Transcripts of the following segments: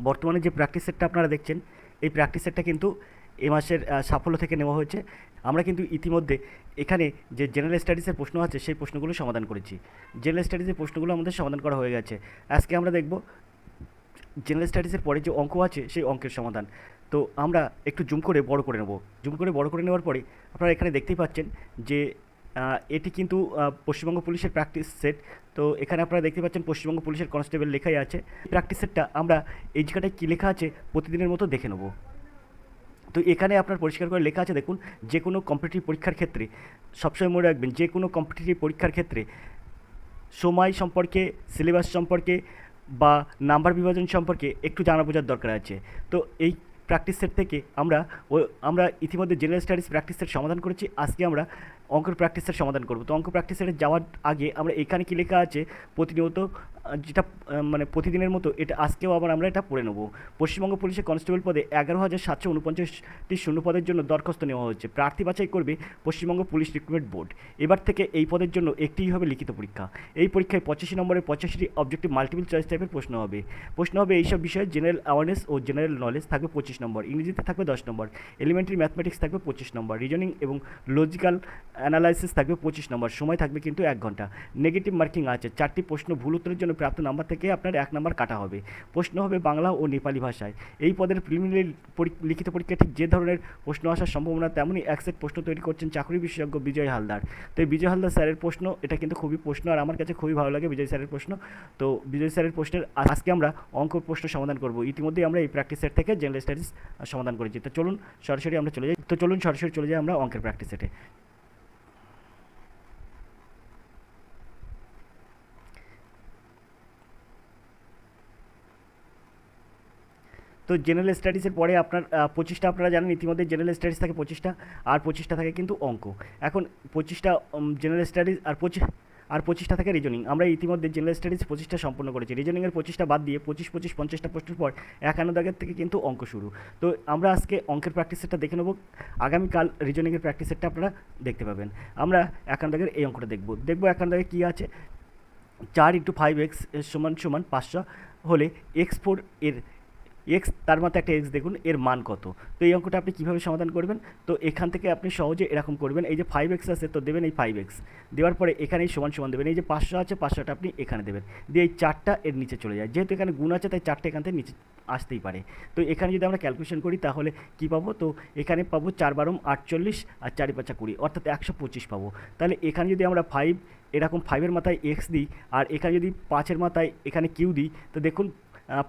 বর্তমানে যে প্র্যাকটিস সেটটা আপনারা দেখছেন, এই প্র্যাকটিস সেটটা কিন্তু এ মাসের সাফল্য থেকে নেওয়া হয়েছে। আমরা কিন্তু ইতিমধ্যে এখানে যে জেনারেল স্টাডিজের প্রশ্ন আছে সেই প্রশ্নগুলো সমাধান করেছি। জেনারেল স্টাডিজের প্রশ্নগুলো আমাদের সমাধান করা হয়ে গেছে। আজকে আমরা দেখব জেনারেল স্টাডিজের পরে যে অঙ্ক আছে সেই অঙ্কের সমাধান। তো আমরা একটু জুম করে বড় করে নেব। জুম করে বড় করে নেওয়ার পরে আপনারা এখানে দেখতেই পাচ্ছেন যে এটি কিন্তু পশ্চিমবঙ্গ পুলিশের প্র্যাকটিস সেট। তো এখানে আপনারা দেখতে পাচ্ছেন পশ্চিমবঙ্গ পুলিশের কনস্টেবল লেখাই আছে। প্র্যাকটিস সেটটা আমরা এই জায়গাটায় কী লেখা আছে প্রতিদিনের মতো দেখে নেব। তো এখানে আপনার পরিষ্কার করে লেখা আছে দেখুন, যে কোনো কম্পিটিটিভ পরীক্ষার ক্ষেত্রে সবসময় মনে রাখবেন, যে কোনো কম্পিটিটিভ পরীক্ষার ক্ষেত্রে সময় সম্পর্কে, সিলেবাস সম্পর্কে বা নাম্বার বিভাজন সম্পর্কে একটু জানা বোঝার দরকার আছে। তো এই প্র্যাকটিস সেট থেকে আমরা ইতিমধ্যে জেনারেল স্টাডিজ প্র্যাকটিস সেট সমাধান করেছি। আজকে আমরা অঙ্কের প্র্যাকটিস সেট সমাধান করব। তো অঙ্ক প্র্যাকটিস সেটে যাওয়ার আগে আমরা এখানে কি লেখা আছে প্রতিনিয়ত, যেটা মানে প্রতিদিনের মতো, এটা আজকেও আবার আমরা এটা পড়ে নেব। পশ্চিমবঙ্গ পুলিশের কনস্টেবল পদে 11,749টি শূন্য পদের জন্য দরখাস্ত নেওয়া হচ্ছে। প্রার্থী বাছাই করবে পশ্চিমবঙ্গ পুলিশ রিক্রুটমেন্ট বোর্ড। এবার থেকে এই পদের জন্য একটিই হবে লিখিত পরীক্ষা। এই পরীক্ষায় 85 নম্বরের 85টি অবজেক্টিভ মাল্টিপল চয়েস টাইপের প্রশ্ন হবে এইসব বিষয়ে জেনারেল অ্যাওয়ারনেস ও জেনারেল নলেজ থাকবে 25 নম্বর, ইংরেজিতে থাকবে 10 নম্বর, এলিমেন্টারি ম্যাথমেটিক্স থাকবে 25 নম্বর, রিজনিং এবং লজিক্যাল অ্যানালাইসিস থাকবে 25 নম্বর। সময় থাকবে কিন্তু 1 ঘন্টা। নেগেটিভ মার্কিং আছে। 4টি প্রশ্ন ভুল উত্তরের জন্য প্রাপ্ত নাম্বার থেকে আপনার 1 নাম্বার কাটা হবে। প্রশ্ন হবে বাংলা ও নেপালি ভাষায়। এই পদের প্রিলিমিনারি লিখিত পরীক্ষা ঠিক যে ধরনের প্রশ্ন আসার সম্ভাবনা, তেমনই এক সেট প্রশ্ন তৈরি করছেন চাকরি বিশেষজ্ঞ বিজয় হালদার। তো এই বিজয় হালদার স্যারের প্রশ্ন, এটা কিন্তু খুবই প্রশ্ন, আর আমার কাছে খুবই ভালো লাগে বিজয় স্যারের প্রশ্ন। তো বিজয় স্যারের প্রশ্নের আজকে আমরা অঙ্ক প্রশ্ন সমাধান করব। ইতিমধ্যেই আমরা এই প্র্যাকটিস সেট থেকে জেনারেল স্টাডিজ সমাধান করেছি। তো চলুন সরাসরি চলে যাই আমরা অঙ্কের প্র্যাকটিস সেটে। তো জেনারেল স্টাডিজের পরে আপনার 25টা, আপনারা জানেন ইতিমধ্যে জেনারেল স্টাডিজ থাকে 25টা, আর 25টা থাকে কিন্তু অঙ্ক। এখন 25টা জেনারেল স্টাডিজ আর 25টা থাকে রিজনিং। আমরা ইতিমধ্যে জেনারেল স্টাডিজ 25টা সম্পূর্ণ করেছি। রিজনিংয়ের 25টা বাদ দিয়ে 50টা প্রশ্নের পর 51 দাগের থেকে কিন্তু অঙ্ক শুরু। তো আমরা আজকে অঙ্কের প্র্যাকটিস সেটটা দেখে নেব। আগামীকাল রিজনিংয়ের প্র্যাকটিস সেটটা আপনারা দেখতে পাবেন। আমরা 51 দাগের এই অঙ্কটা দেখব। 51 দাগে কী আছে, 4 × 5x = 500 হলে x4 এর এক্স, তার মধ্যে একটা এক্স দেখুন, এর মান কত। তো এই অঙ্কটা আপনি কীভাবে সমাধান করবেন, তো এখান থেকে আপনি সহজে এরকম করবেন। এই যে 5x আছে, তো দেবেন এই 5x, দেওয়ার পরে এখানে এই সমান দেবেন। এই যে 500 আছে, 500টা আপনি এখানে দেবেন, দিয়ে এই 4টা এর নিচে চলে যায়। যেহেতু এখানে গুণ আছে তাই 4টা এখান থেকে নিচে আসতেই পারে। তো এখানে যদি আমরা ক্যালকুলেশন করি তাহলে কী পাবো, তো এখানে পাবো 4 × 12 = 48 আর 4 × 5 = 20, অর্থাৎ 125 পাবো। তাহলে এখানে যদি আমরা 5 এরকম 5-এর মাথায় এক্স দিই, আর এখানে যদি 5-এর মাথায় এখানে কিউ দিই, তো দেখুন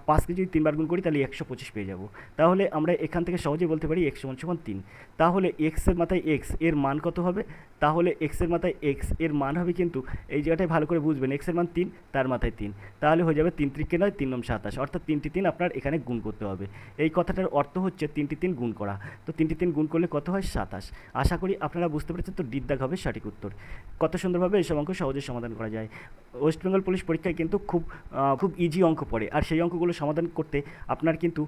5কে যদি 3 বার গুণ করি তাহলে 125 পেয়ে যাব। তাহলে আমরা এখান থেকে সহজেই বলতে পারি x = 3। তাহলে এক্সের মাথায় এক্স এর মান কত হবে, তাহলে এক্সের মাথায় এক্স এর মান হবে কিন্তু এই জায়গাটায় ভালো করে বুঝবেন, এক্সের মান 3, তার মাথায় 3, তাহলে হয়ে যাবে 3 × 3 = 3 × 27, অর্থাৎ 3টি 3 আপনার এখানে গুণ করতে হবে। এই কথাটার অর্থ হচ্ছে 3টি 3 গুণ করা। তো 3টি 3 গুণ করলে কত হয়, 27। আশা করি আপনারা বুঝতে পেরেছেন। তো ডিড দাগ হবে সঠিক উত্তর। কত সুন্দরভাবে এইসব অঙ্ক সহজে সমাধান করা যায়। ওয়েস্ট বেঙ্গল পুলিশ পরীক্ষায় কিন্তু খুব ইজি অঙ্ক পড়ে, আর সেই অঙ্কগুলো সমাধান করতে আপনার কিন্তু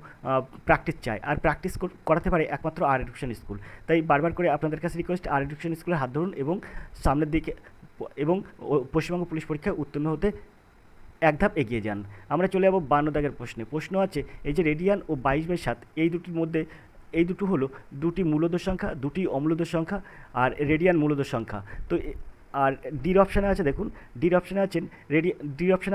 প্র্যাকটিস চাই, আর প্র্যাকটিস করাতে পারে একমাত্র আর এডুকেশন স্কুল। তাই বারবার করে আপনাদের কাছে রিকোয়েস্ট, আর এডুকেশন স্কুলের হাত ধরুন এবং সামনের দিকে এবং পশ্চিমবঙ্গ পুলিশ পরীক্ষায় উত্তীর্ণ হতে এক ধাপ এগিয়ে যান। আমরা চলে যাবো 52 দাগের প্রশ্নে। প্রশ্ন আছে এই যে রেডিয়ান ও 22/7, এই দুটির মধ্যে এই দুটো হলো দুটি মূলদ সংখ্যা, দুটি অমূলদ সংখ্যা, আর রেডিয়ান মূলদ সংখ্যা। তো আর ডির অপশানে আছে দেখুন, ডির অপশানে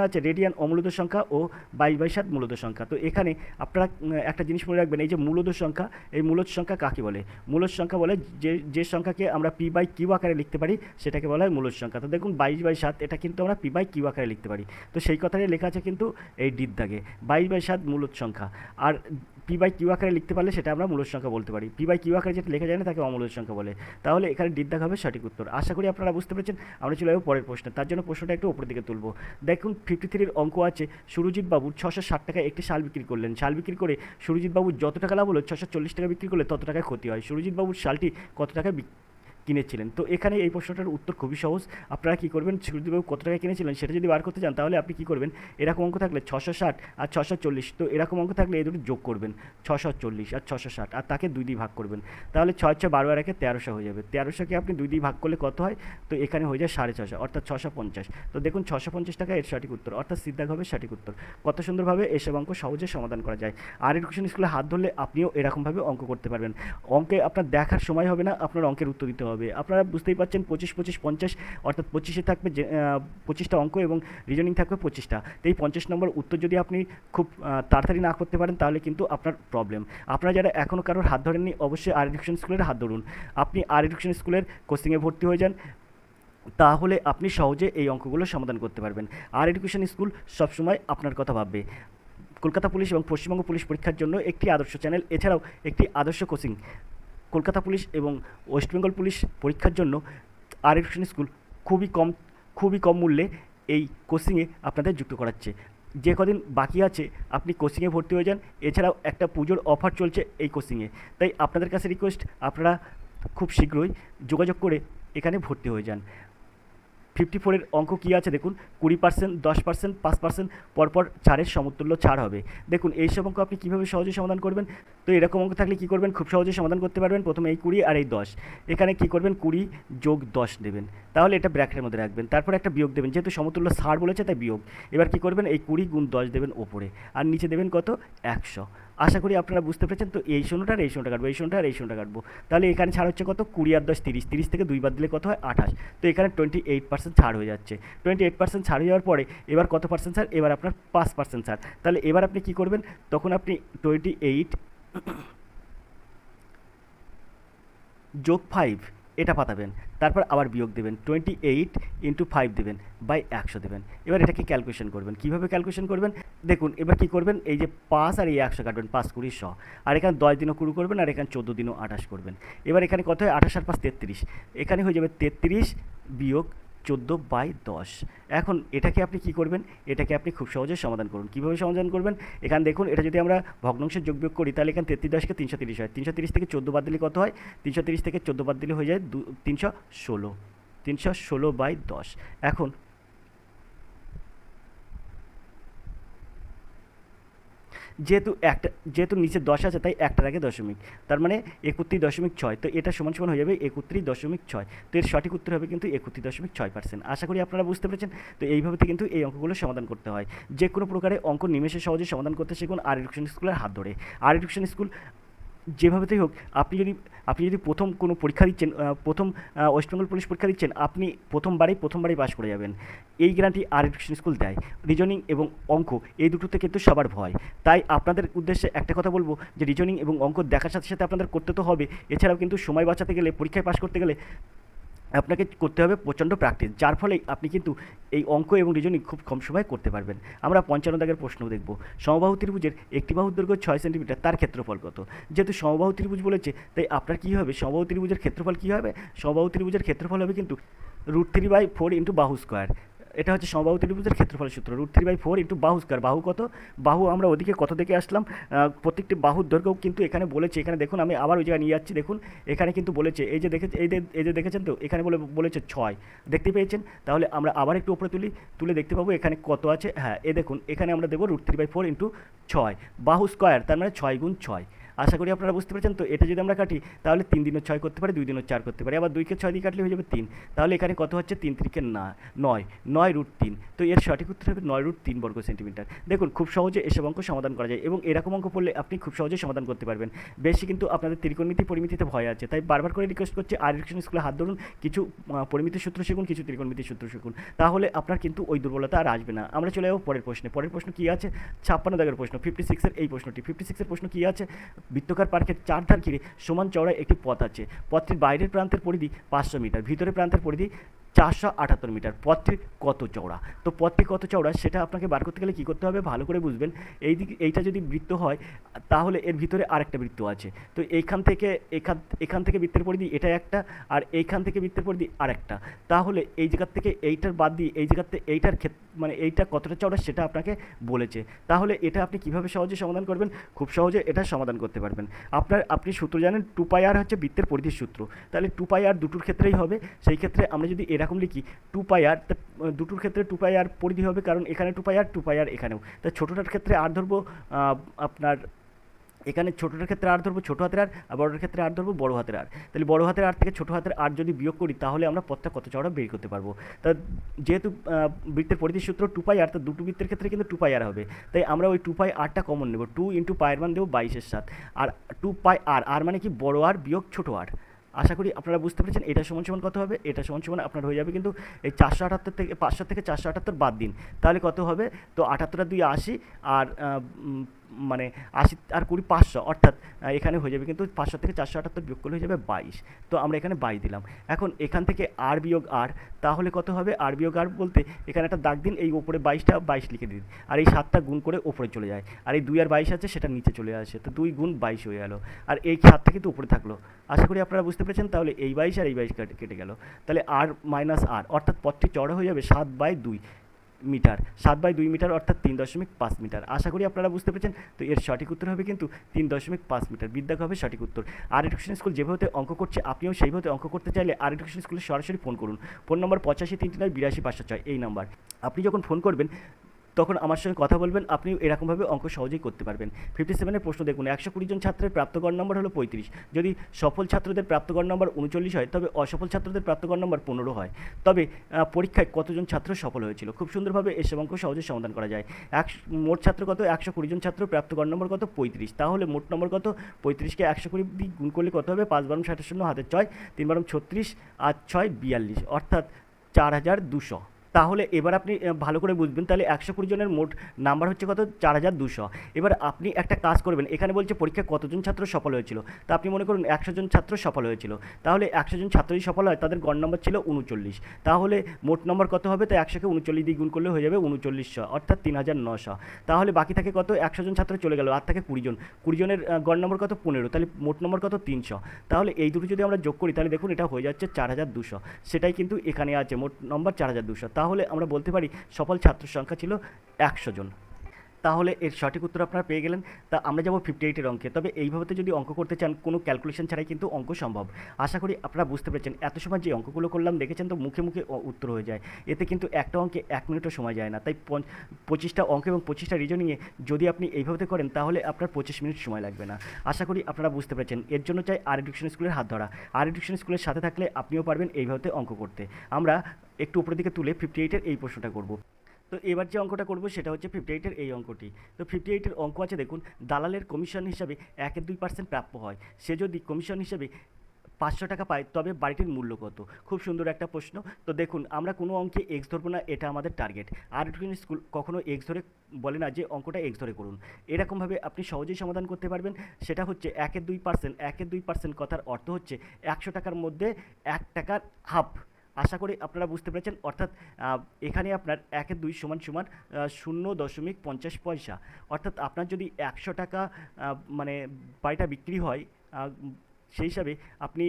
আছে রেডিয়ান অমূলদ সংখ্যা ও 22/7 মূলদ সংখ্যা। তো এখানে আপনারা একটা জিনিস মনে রাখবেন, এই যে মূলদ সংখ্যা, এই মূলদ সংখ্যা কাকে বলে, মূলদ সংখ্যা বলে যে সংখ্যাকে আমরা p/q আকারে লিখতে পারি সেটাকে বলা হয় মূলদ সংখ্যা। তো দেখুন 22/7 এটা কিন্তু আমরা p/q আকারে লিখতে পারি। তো সেই কথাটাই লেখা আছে কিন্তু এই ডির দাগে, 22/7 মূলদ সংখ্যা। আর p/q আকারে লিখতে পারলে সেটা আমরা মূলদ সংখ্যা বলতে পারি। p/q আকারে যেটা লেখা যায় না তাকে অমূলদ সংখ্যা বলে। তাহলে এখানে ডির দাগ হবে সঠিক উত্তর। আশা করি আপনারা বুঝতে পেরেছেন। আমরা চলে যাবো পরের প্রশ্নে। তার জন্য প্রশ্নটা একটু উপরের দিকে তুলব। দেখুন 53-এর অঙ্ক আছে, সুরজিৎ বাবু 660 টাকায় একটি শাল বিক্রি করলেন। শাল বিক্রি করে সুরজিৎ বাবুর যত টাকা লাভ হলো, 640 টাকা বিক্রি করলে তত টাকায় ক্ষতি হয়। সুরজিৎ বাবুর শালটি কত টাকায় কিনেছিলেন। তো এখানে এই প্রশ্নটার উত্তর খুবই সহজ। আপনারা কী করবেন, সুদীপবাবু কত টাকায় কিনেছিলেন সেটা যদি বার করতে চান তাহলে আপনি কী করবেন, এরকম অঙ্ক থাকলে 660 আর 640, তো এরকম অঙ্ক থাকলে এই দুটো যোগ করবেন, 640 আর 660, আর তাকে 2 দিয়ে ভাগ করবেন। তাহলে 6 6 12 আর 1 1300 হয়ে যাবে। 1300কে আপনি 2 দিয়ে ভাগ করলে কত হয়, তো এখানে হয়ে যায় 650, অর্থাৎ 650। তো দেখুন 650 টাকা এর সঠিক উত্তর, অর্থাৎ সিদ্ধাগ হবে সঠিক উত্তর। কত সুন্দরভাবে এসব অঙ্ক সহজে সমাধান করা যায়। আর এডুকেশন স্কুলে হাত ধরলে আপনিও এরকমভাবে অঙ্ক করতে পারবেন। অঙ্কে আপনার দেখার সময় হবে না, আপনার অঙ্কের উত্তর দিতে হবে। আপনারা বুঝতেই পারছেন 25 25 50, অর্থাৎ 25-এ থাকবে 25টা অঙ্ক এবং রিজনিং থাকবে 25টা। তো এই 50 নম্বর উত্তর যদি আপনি খুব তাড়াতাড়ি না করতে পারেন তাহলে কিন্তু আপনার প্রবলেম। আপনারা যারা এখনও কারোর হাত ধরেননি অবশ্যই আর এডুকেশন স্কুলের হাত ধরুন। আপনি আর এডুকেশন স্কুলের কোচিংয়ে ভর্তি হয়ে যান, তাহলে আপনি সহজে এই অঙ্কগুলো সমাধান করতে পারবেন। আর এডুকেশন স্কুল সবসময় আপনার কথা ভাববে। কলকাতা পুলিশ এবং পশ্চিমবঙ্গ পুলিশ পরীক্ষার জন্য একটি আদর্শ চ্যানেল, এছাড়াও একটি আদর্শ কোচিং। কলকাতা পুলিশ এবং ওয়েস্ট বেঙ্গল পুলিশ পরীক্ষার জন্য আর এডুকেশন স্কুল খুবই কম মূল্যে এই কোচিংয়ে আপনাদের যুক্ত করাচ্ছে। যে কদিন বাকি আছে আপনি কোচিংয়ে ভর্তি হয়ে যান। এছাড়াও একটা পুজোর অফার চলছে এই কোচিংয়ে, তাই আপনাদের কাছে রিকোয়েস্ট, আপনারা খুব শীঘ্রই যোগাযোগ করে এখানে ভর্তি হয়ে যান। 54-এর অঙ্ক কী আছে দেখুন, 20%, 10%, 5% পরপর ছাড়ের সমতুল্য ছাড় হবে। দেখুন এই সব অঙ্ক আপনি কীভাবে সহজে সমাধান করবেন, তো এরকম অঙ্ক থাকলে কী করবেন, খুব সহজে সমাধান করতে পারবেন। প্রথমে এই 20 আর এই 10, এখানে কী করবেন 20 যোগ 10 দেবেন, তাহলে এটা ব্র্যাকেটের মধ্যে রাখবেন। তারপর একটা বিয়োগ দেবেন, যেহেতু সমতুল্য ছাড় বলেছে তাই বিয়োগ। এবার কী করবেন, এই 20 গুণ 10 দেবেন ওপরে, আর নিচে দেবেন কত, 100। আশা করি আপনারা বুঝতে পেরেছেন। তো এই শূন্যটা আর এই শূন্যটা কাটবো, এই শূন্যটা আর এই শূন্যটা কাটবো, তাহলে এখানে ছাড় হচ্ছে কত, 20 আর 10 30, 30 থেকে 2 বাদ দিলে কত হয়, 28। তো এখানে 28% ছাড় হয়ে যাচ্ছে। 28% ছাড় হয়ে যাওয়ার পরে এবার কত পার্সেন্ট ছাড়, এবার আপনার 5% ছাড়। তাহলে এবার আপনি কী করবেন, তখন আপনি 28 যোগ 5 এটা পাতাবেন, তারপর আবার বিয়োগ দেবেন, 28 ইন্টু 5 দেবেন, বাই 100 দেবেন। এবার এটাকে ক্যালকুলেশন করবেন। কীভাবে ক্যালকুলেশন করবেন দেখুন, এবার কী করবেন, এই যে 5 আর এই 100 কাটবেন, 5 20 100, আর এখানে 10 দিনও কুড়ি করবেন, আর এখানে 14 দিনও 28 করবেন। এবার এখানে কত হয়, 28 আর 5 33, এখানে হয়ে যাবে 33 বিয়োগ 14/10। এখন এটাকে আপনি কী করবেন, এটাকে আপনি খুব সহজে সমাধান করুন। কীভাবে সমাধান করবেন, এখানে দেখুন, এটা যদি আমরা ভগ্নাংশের যোগ বিয়োগ করি তাহলে এখানে 33 10কে 330 হয়। 330 থেকে 14 বাদ দিলে কত হয়, 330 থেকে 14 বাদ দিলে হয়ে যায় 316, 316/10। এখন যেহেতু নিচে 10 আছে তাই একটার আগে দশমিক, তার মানে 31.6। তো এটা সমান সমান হয়ে যাবে 31.6। তো এর সঠিক উত্তর হবে কিন্তু 31.6%। আশা করি আপনারা বুঝতে পেরেছেন। তো এইভাবে কিন্তু এই অঙ্কগুলো সমাধান করতে হয়। যে কোনো প্রকারে অঙ্ক নিমেষে সহজে সমাধান করতে শিখুন আর এডুকেশন স্কুলের হাত ধরে। আর এডুকেশন স্কুল যেভাবেতেই হোক, আপনি যদি প্রথম কোনো পরীক্ষা দিচ্ছেন, প্রথম ওয়েস্ট বেঙ্গল পুলিশ পরীক্ষা দিচ্ছেন, আপনি প্রথমবারেই পাস করে যাবেন, এই গ্যারান্টি আর এডুকেশন স্কুল দেয়। রিজনিং এবং অঙ্ক এই দুটোতে কিন্তু সবার ভয়, তাই আপনাদের উদ্দেশ্যে একটা কথা বলবো যে রিজনিং এবং অঙ্ক দেখার সাথে সাথে আপনাদের করতে তো হবে। এছাড়াও কিন্তু সময় বাঁচাতে গেলে, পরীক্ষায় পাস করতে গেলে আপনাকে করতে হবে প্রচণ্ড প্র্যাকটিস, যার ফলে আপনি কিন্তু এই অঙ্ক এবং রিজনিং খুব কম সময়ে করতে পারবেন। আমরা 55 দাগের প্রশ্ন দেখব। সমবাহু ত্রিভুজের একটি বাহুর দৈর্ঘ্য 6 সেন্টিমিটার, তার ক্ষেত্রফল কত? যেহেতু সমবাহু ত্রিভুজ বলেছে তাই আপনার কী হবে, সমবাহু ত্রিভুজের ক্ষেত্রফল কী হবে, সমবাহু ত্রিভুজের ক্ষেত্রফল হবে কিন্তু √3/4 ইন্টু বাহু স্কোয়ার। এটা হচ্ছে সমবাহু ত্রিভুজের ক্ষেত্রফলের সূত্র, √3/4 ইন্টু বাহু স্কোয়ার। বাহু কত, বাহু আমরা ওদিকে কত দেখে আসলাম, প্রত্যেকটি বাহুর দৈর্ঘ্য কিন্তু এখানে বলেছে। এখানে দেখুন, আমি আবার ওই জায়গায় নিয়ে যাচ্ছি, দেখুন এখানে কিন্তু বলেছে, এই যে দেখেছেন তো, এখানে বলেছে 6, দেখতে পেয়েছেন। তাহলে আমরা আবার একটু উপরে তুলে দেখতে পাবো এখানে কত আছে। হ্যাঁ, দেখুন এখানে আমরা দেবো √3/4 ইন্টু 6 বাহু স্কোয়ার, তার মানে 6 গুণ 6। আশা করি আপনারা বুঝতে পেরেছেন। তো এটা যদি আমরা কাটি তাহলে 3 দিনও 6 করতে পারি, 2 দিনও 4 করতে পারি, আবার 2কে 6 দিয়ে কাটলে হয়ে যাবে 3। তাহলে এখানে কত হচ্ছে, 3 3 9, 9√3। তো এর সঠিক উত্তর হবে 9√3 বর্গ সেন্টিমিটার। দেখুন খুব সহজে এসব অঙ্ক সমাধান করা যায়, এবং এরকম অঙ্ক পড়লে আপনি খুব সহজে সমাধান করতে পারবেন। বেশি কিন্তু আপনাদের ত্রিকোণমিতি পরিমিতিতে ভয় আছে, তাই বারবার করে রিকোয়েস্ট করছি আর এডুকেশন স্কুলে হাত ধরুন, কিছু পরিমিতির সূত্র শিখুন, কিছু ত্রিকোণমিতির সূত্র শিখুন, তাহলে আপনার কিন্তু ওই দুর্বলতা আর আসবে না। আমরা চলে যাবো পরের প্রশ্নে। পরের প্রশ্ন কী আছে, 56 দাগের প্রশ্ন, 56-এর এই প্রশ্নটি। 56-এর প্রশ্ন কী আছে, বৃত্তাকার পার্কের 4 ধার ঘিরে সমান চওড়ায় একটি পথ আছে। পথটির বাইরের প্রান্তের পরিধি 500 মিটার, ভিতরের প্রান্তের পরিধি 478 মিটার। পথটি কত চওড়া? তো পথটি কত চওড়া সেটা আপনাকে বার করতে গেলে কী করতে হবে, ভালো করে বুঝবেন। এইটা যদি বৃত্ত হয় তাহলে এর ভিতরে আরেকটা বৃত্ত আছে। তো এখান থেকে বৃত্তের পরিধি এটা একটা, আর এইখান থেকে বৃত্তের পরিধি আরেকটা। তাহলে এই জায়গার থেকে এইটার বাদ দিয়ে এই জায়গাতে এইটার মানে এইটা কতটা চওড়া সেটা আপনাকে বলেছে। তাহলে এটা আপনি কিভাবে সহজে সমাধান করবেন? খুব সহজে এটা সমাধান করতে পারবেন। আপনি সূত্র জানেন, 2πr হচ্ছে বৃত্তের পরিধির সূত্র। তাহলে 2πr দুটোর ক্ষেত্রেই হবে। সেই ক্ষেত্রে আমরা যদি এরকম লিখি 2πr, দুটোর ক্ষেত্রে 2πr পরিধি হবে, কারণ এখানে 2πr এখানেও। তা ছোটোটার ক্ষেত্রে আর ধরবো আপনার, এখানে ছোটোটার ক্ষেত্রে আর ধরবো ছোটো হাতের আর বড়োটার ক্ষেত্রে আর ধরবো বড়ো হাতের আর। তাহলে বড়ো হাতের আর থেকে ছোটো হাতের আর যদি বিয়োগ করি তাহলে আমরা পথটা কত চওড়া বের করতে পারবো। তা যেহেতু বৃত্তের পরিধির সূত্র 2πr, তো দুটো বৃত্তের ক্ষেত্রে কিন্তু 2πr হবে। তাই আমরা ওই 2πrটা কমন নেব, 2 ইন্টু পায়ের মান দেবো 22/7, আর 2πr, আর মানে কি বড়ো আর বিয়োগ ছোটো আর। আশা করি আপনারা বুঝতে পেরেছেন। এটা সমান সমান কত হবে? এটা সমান সমান আপনার হয়ে যাবে কিন্তু এই 478 থেকে 500 থেকে 478 বাদ দিন, তাহলে কত হবে? তো 78 আর 2 80, আর মানে 80 আর 20 500, অর্থাৎ এখানে হয়ে যাবে কিন্তু 500 থেকে 478 বিয়োগ করলে হয়ে যাবে 22। তো আমরা এখানে 22 দিলাম। এখন এখান থেকে আর বিয়োগ আর, তাহলে কত হবে? আর বিয়োগ আর বলতে এখানে একটা দাগ দিন, এই ওপরে 22টা 22 লিখে দিন, আর এই 7টা গুণ করে ওপরে চলে যায়, আর এই 2 আর 22 আছে সেটা নিচে চলে আসে, তো 2 গুণ 22 হয়ে গেল, আর এই 7টা কিন্তু উপরে থাকলো। আশা করি আপনারা বুঝতে পেরেছেন। তাহলে এই 22 আর এই 22 কেটে গেল, তাহলে আর মাইনাস আর, অর্থাৎ পথটি চওড়া হয়ে যাবে 7/2 মিটার। 7/2 মিটার অর্থাৎ 3.5 মিটার। আশা করি আপনারা বুঝতে পেরেছেন। তো এর সঠিক উত্তর হবে কিন্তু 3.5 মিটার। বিদ্যাক হবে সঠিক উত্তর। আর এডুকেশন স্কুল যেভাবে অঙ্ক করছে, আপনিও সেইভাবে অঙ্ক করতে চাইলে আর এডুকেশন স্কুলে সরাসরি ফোন করুন। ফোন নম্বর 8539 82 506, এই নাম্বার। আপনি যখন ফোন করবেন তখন আমার সঙ্গে কথা বলবেন, আপনি এরকমভাবে অঙ্ক সহজেই করতে পারবেন। 57-এর প্রশ্ন দেখুন, 120 জন ছাত্রের প্রাপ্ত গড় নম্বর হলো 35। যদি সফল ছাত্রদের প্রাপ্ত গড় নম্বর 39 হয়, তবে অসফল ছাত্রদের প্রাপ্ত গড় নম্বর 15 হয়। তবে পরীক্ষায় কতজন ছাত্র সফল হয়েছিল? খুব সুন্দরভাবে এসব অঙ্ক সহজে সমাধান করা যায়। মোট ছাত্র কত? 120 জন ছাত্র, প্রাপ্ত গড় নম্বর কত? 35। তাহলে মোট নম্বর কত? 35কে 120 দিয়ে গুণ করলে কত হবে? 5 বারং 60, হাতের 6, 3 বারং 36, আর 6 42, অর্থাৎ 4200। তাহলে এবার আপনি ভালো করে বুঝবেন। তাহলে 120 জনের মোট নাম্বার হচ্ছে কত? 4200। এবার আপনি একটা কাজ করবেন, এখানে বলছে পরীক্ষায় কতজন ছাত্র সফল হয়েছিল। তা আপনি মনে করুন 100 জন ছাত্র সফল হয়েছিল। তাহলে 100 জন ছাত্রই সফল হয়, তাদের গড় নম্বর ছিল 39। তাহলে মোট নম্বর কত হবে? তো 100কে 39 দিয়ে গুণ করলে হয়ে যাবে 3900, অর্থাৎ 3900। তাহলে বাকি থাকে কত? 100 জন ছাত্র চলে গেল, আর থাকে 20 জন। 20 জনের গড় নম্বর কত? 15। তাহলে মোট নম্বর কত? 300। তাহলে এই দুটো যদি আমরা যোগ করি তাহলে দেখুন এটা হয়ে যাচ্ছে 4200। সেটাই কিন্তু এখানে আছে, মোট নম্বর 4200। তাহলে আমরা বলতে পারি সফল ছাত্র সংখ্যা ছিল 100 জন। তাহলে এর সঠিক উত্তর আপনারা পেয়ে গেলেন। তা আমরা যাব 58-এর অঙ্কে। তবে এইভাবে যদি অঙ্ক করতে চান, কোনো ক্যালকুলেশন ছাড়াই কিন্তু অঙ্ক সম্ভব। আশা করি আপনারা বুঝতে পেরেছেন। এত সময় যে অঙ্কগুলো করলাম দেখেছেন তো, মুখে মুখে উত্তর হয়ে যায়। এতে কিন্তু একটা অঙ্কে 1 মিনিটও সময় যায় না। তাই 25টা অঙ্ক এবং 25টা রিজনিংয়ে যদি আপনি এইভাবে করেন তাহলে আপনার 25 মিনিট সময় লাগবে না। আশা করি আপনারা বুঝতে পেরেছেন। এর জন্য চাই আর এডুকেশন স্কুলের হাত ধরা। আর এডুকেশন স্কুলের সাথে থাকলে আপনিও পারবেন এইভাবে অঙ্ক করতে। আমরা একটু উপরের দিকে তুলে 58-এর এই প্রশ্নটা করব। তো এবার যে অঙ্কটা করবো সেটা হচ্ছে 58-এর এই অঙ্কটি। তো 58-এর অঙ্ক আছে দেখুন, দালালের কমিশন হিসাবে 1/2% প্রাপ্য হয়। সে যদি কমিশন হিসেবে 500 টাকা পায়, তবে বাড়িটির মূল্য কত? খুব সুন্দর একটা প্রশ্ন। তো দেখুন, আমরা কোনো অঙ্কে এক্স ধরবো না, এটা আমাদের টার্গেট। আর এডুকেশন স্কুল কখনো এক্স ধরে বলে না যে অঙ্কটা এক্স ধরে করুন। এরকমভাবে আপনি সহজেই সমাধান করতে পারবেন। সেটা হচ্ছে 1/2%। 1/2% কথার অর্থ হচ্ছে 100 টাকার মধ্যে 1 টাকার হাফ। আশা করি আপনারা বুঝতে পেরেছেন। অর্থাৎ এখানে আপনার 1/2 সমান সমান 0.50 পয়সা। অর্থাৎ আপনার যদি 100 টাকা মানে বাড়িটা বিক্রি হয়, সেই হিসাবে আপনি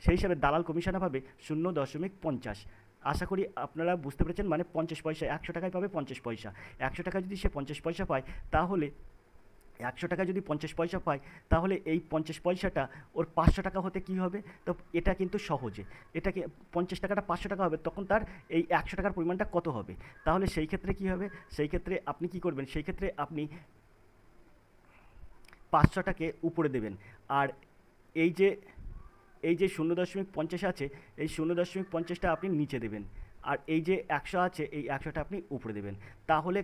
সেই হিসাবে দালাল কমিশনে পাবে 0.50। আশা করি আপনারা বুঝতে পেরেছেন। মানে 50 পয়সা, 100 টাকায় পাবে 50 পয়সা। 100 টাকা যদি সে 50 পয়সা পায়, তাহলে 100 টাকা যদি 50 পয়সা পায়, তাহলে এই 50 পয়সাটা ওর 500 টাকা হতে কী হবে? তো এটা কিন্তু সহজে, এটাকে 50 টাকাটা 500 টাকা হবে, তখন তার এই 100 টাকার পরিমাণটা কত হবে? তাহলে সেই ক্ষেত্রে কী হবে? সেই ক্ষেত্রে আপনি কী করবেন? সেই ক্ষেত্রে আপনি 500টাকে উপরে দেবেন, আর এই যে 0.50 আছে, এই 0.50টা আপনি নিচে দেবেন, আর এই যে 100 আছে, এই 100টা আপনি উপরে দেবেন। তাহলে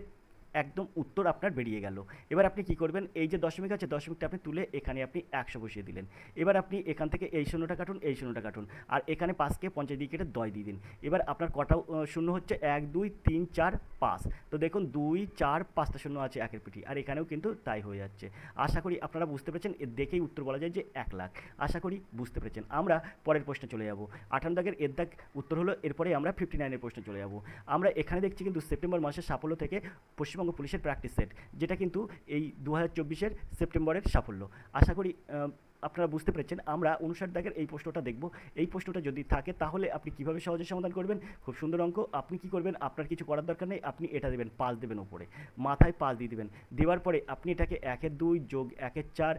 একদম উত্তর আপনার বেরিয়ে গেল। এবার আপনি কি করবেন, এই যে দশমিক আছে দশমিকটা আপনি তুলে এখানে আপনি 100 বসিয়ে দিলেন। এবার আপনি এখান থেকে এই শূন্যটা কাটুন, এই শূন্যটা কাটুন, আর এখানে 5কে 50 দিয়ে কেটে 10 দিয়ে দিন। এবার আপনার কটা শূন্য হচ্ছে, 1 2 3 4 5। তো দেখুন 2 4 5টা শূন্য আছে একের পিঠি, আর এখানেও কিন্তু তাই হয়ে যাচ্ছে। আশা করি আপনারা বুঝতে পেরেছেন, এর দেখেই উত্তর বলা যায় যে 1 লাখ। আশা করি বুঝতে পেরেছেন। আমরা পরের প্রশ্নে চলে যাব। 58 দাগের এর দাগ উত্তর হলো, এরপরে আমরা 59 প্রশ্নে চলে যাব। আমরা এখানে দেখছি কিন্তু সেপ্টেম্বর মাসের সাফল্য থেকে পশ্চিমবঙ্গ পুলিশের প্র্যাকটিস সেট, যেটা কিন্তু এই 2024-এর সেপ্টেম্বরের সাফল্য। আশা করি আপনারা বুঝতে পেরেছেন। আমরা 59 দাগের এই প্রশ্নটা দেখব। এই প্রশ্নটা যদি থাকে তাহলে আপনি কিভাবে সহজে সমাধান করবেন। খুব সুন্দর অঙ্ক। আপনি কি করবেন, আপনার কিছু করার দরকার নেই, আপনি এটা দেবেন 5 দেবেন উপরে, মাথায় 5 দিয়ে দেবেন। দেওয়ার পরে আপনি এটাকে 1-এর 2 যোগ 1-এর 4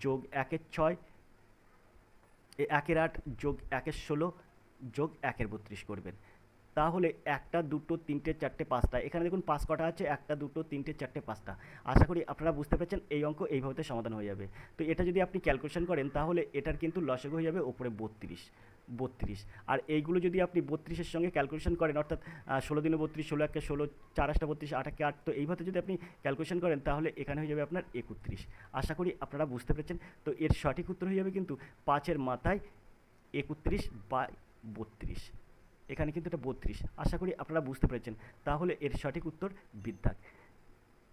যোগ 1-এর 6 1-এর 8 যোগ 1-এর 16 যোগ 1-এর 32 করবেন। তাহলে 1টা 2টো 3টে 4টে 5টা, এখানে দেখুন 5 কটা আছে, 1টা 2টো 3টে 4টে 5টা। আশা করি আপনারা বুঝতে পেরেছেন, এই অঙ্ক এইভাবে সমাধান হয়ে যাবে। তো এটা যদি আপনি ক্যালকুলেশন করেন তাহলে এটার কিন্তু লসাগু হয়ে যাবে ওপরে 32। আর এইগুলো যদি আপনি 32-এর সঙ্গে ক্যালকুলেশন করেন, অর্থাৎ 16 দিনে 32, 16 একে 16, 4 8 32, 8 একে 8, তো এইভাবে যদি আপনি ক্যালকুলেশন করেন তাহলে এখানে হয়ে যাবে আপনার 31। আশা করি আপনারা বুঝতে পেরেছেন। তো এর সঠিক উত্তর হয়ে যাবে কিন্তু 5-এর মাথায় 31/32। এখানে কিন্তু এটা 32। আশা করি আপনারা বুঝতে পেরেছেন। তাহলে এর সঠিক উত্তর বিদ্যাক।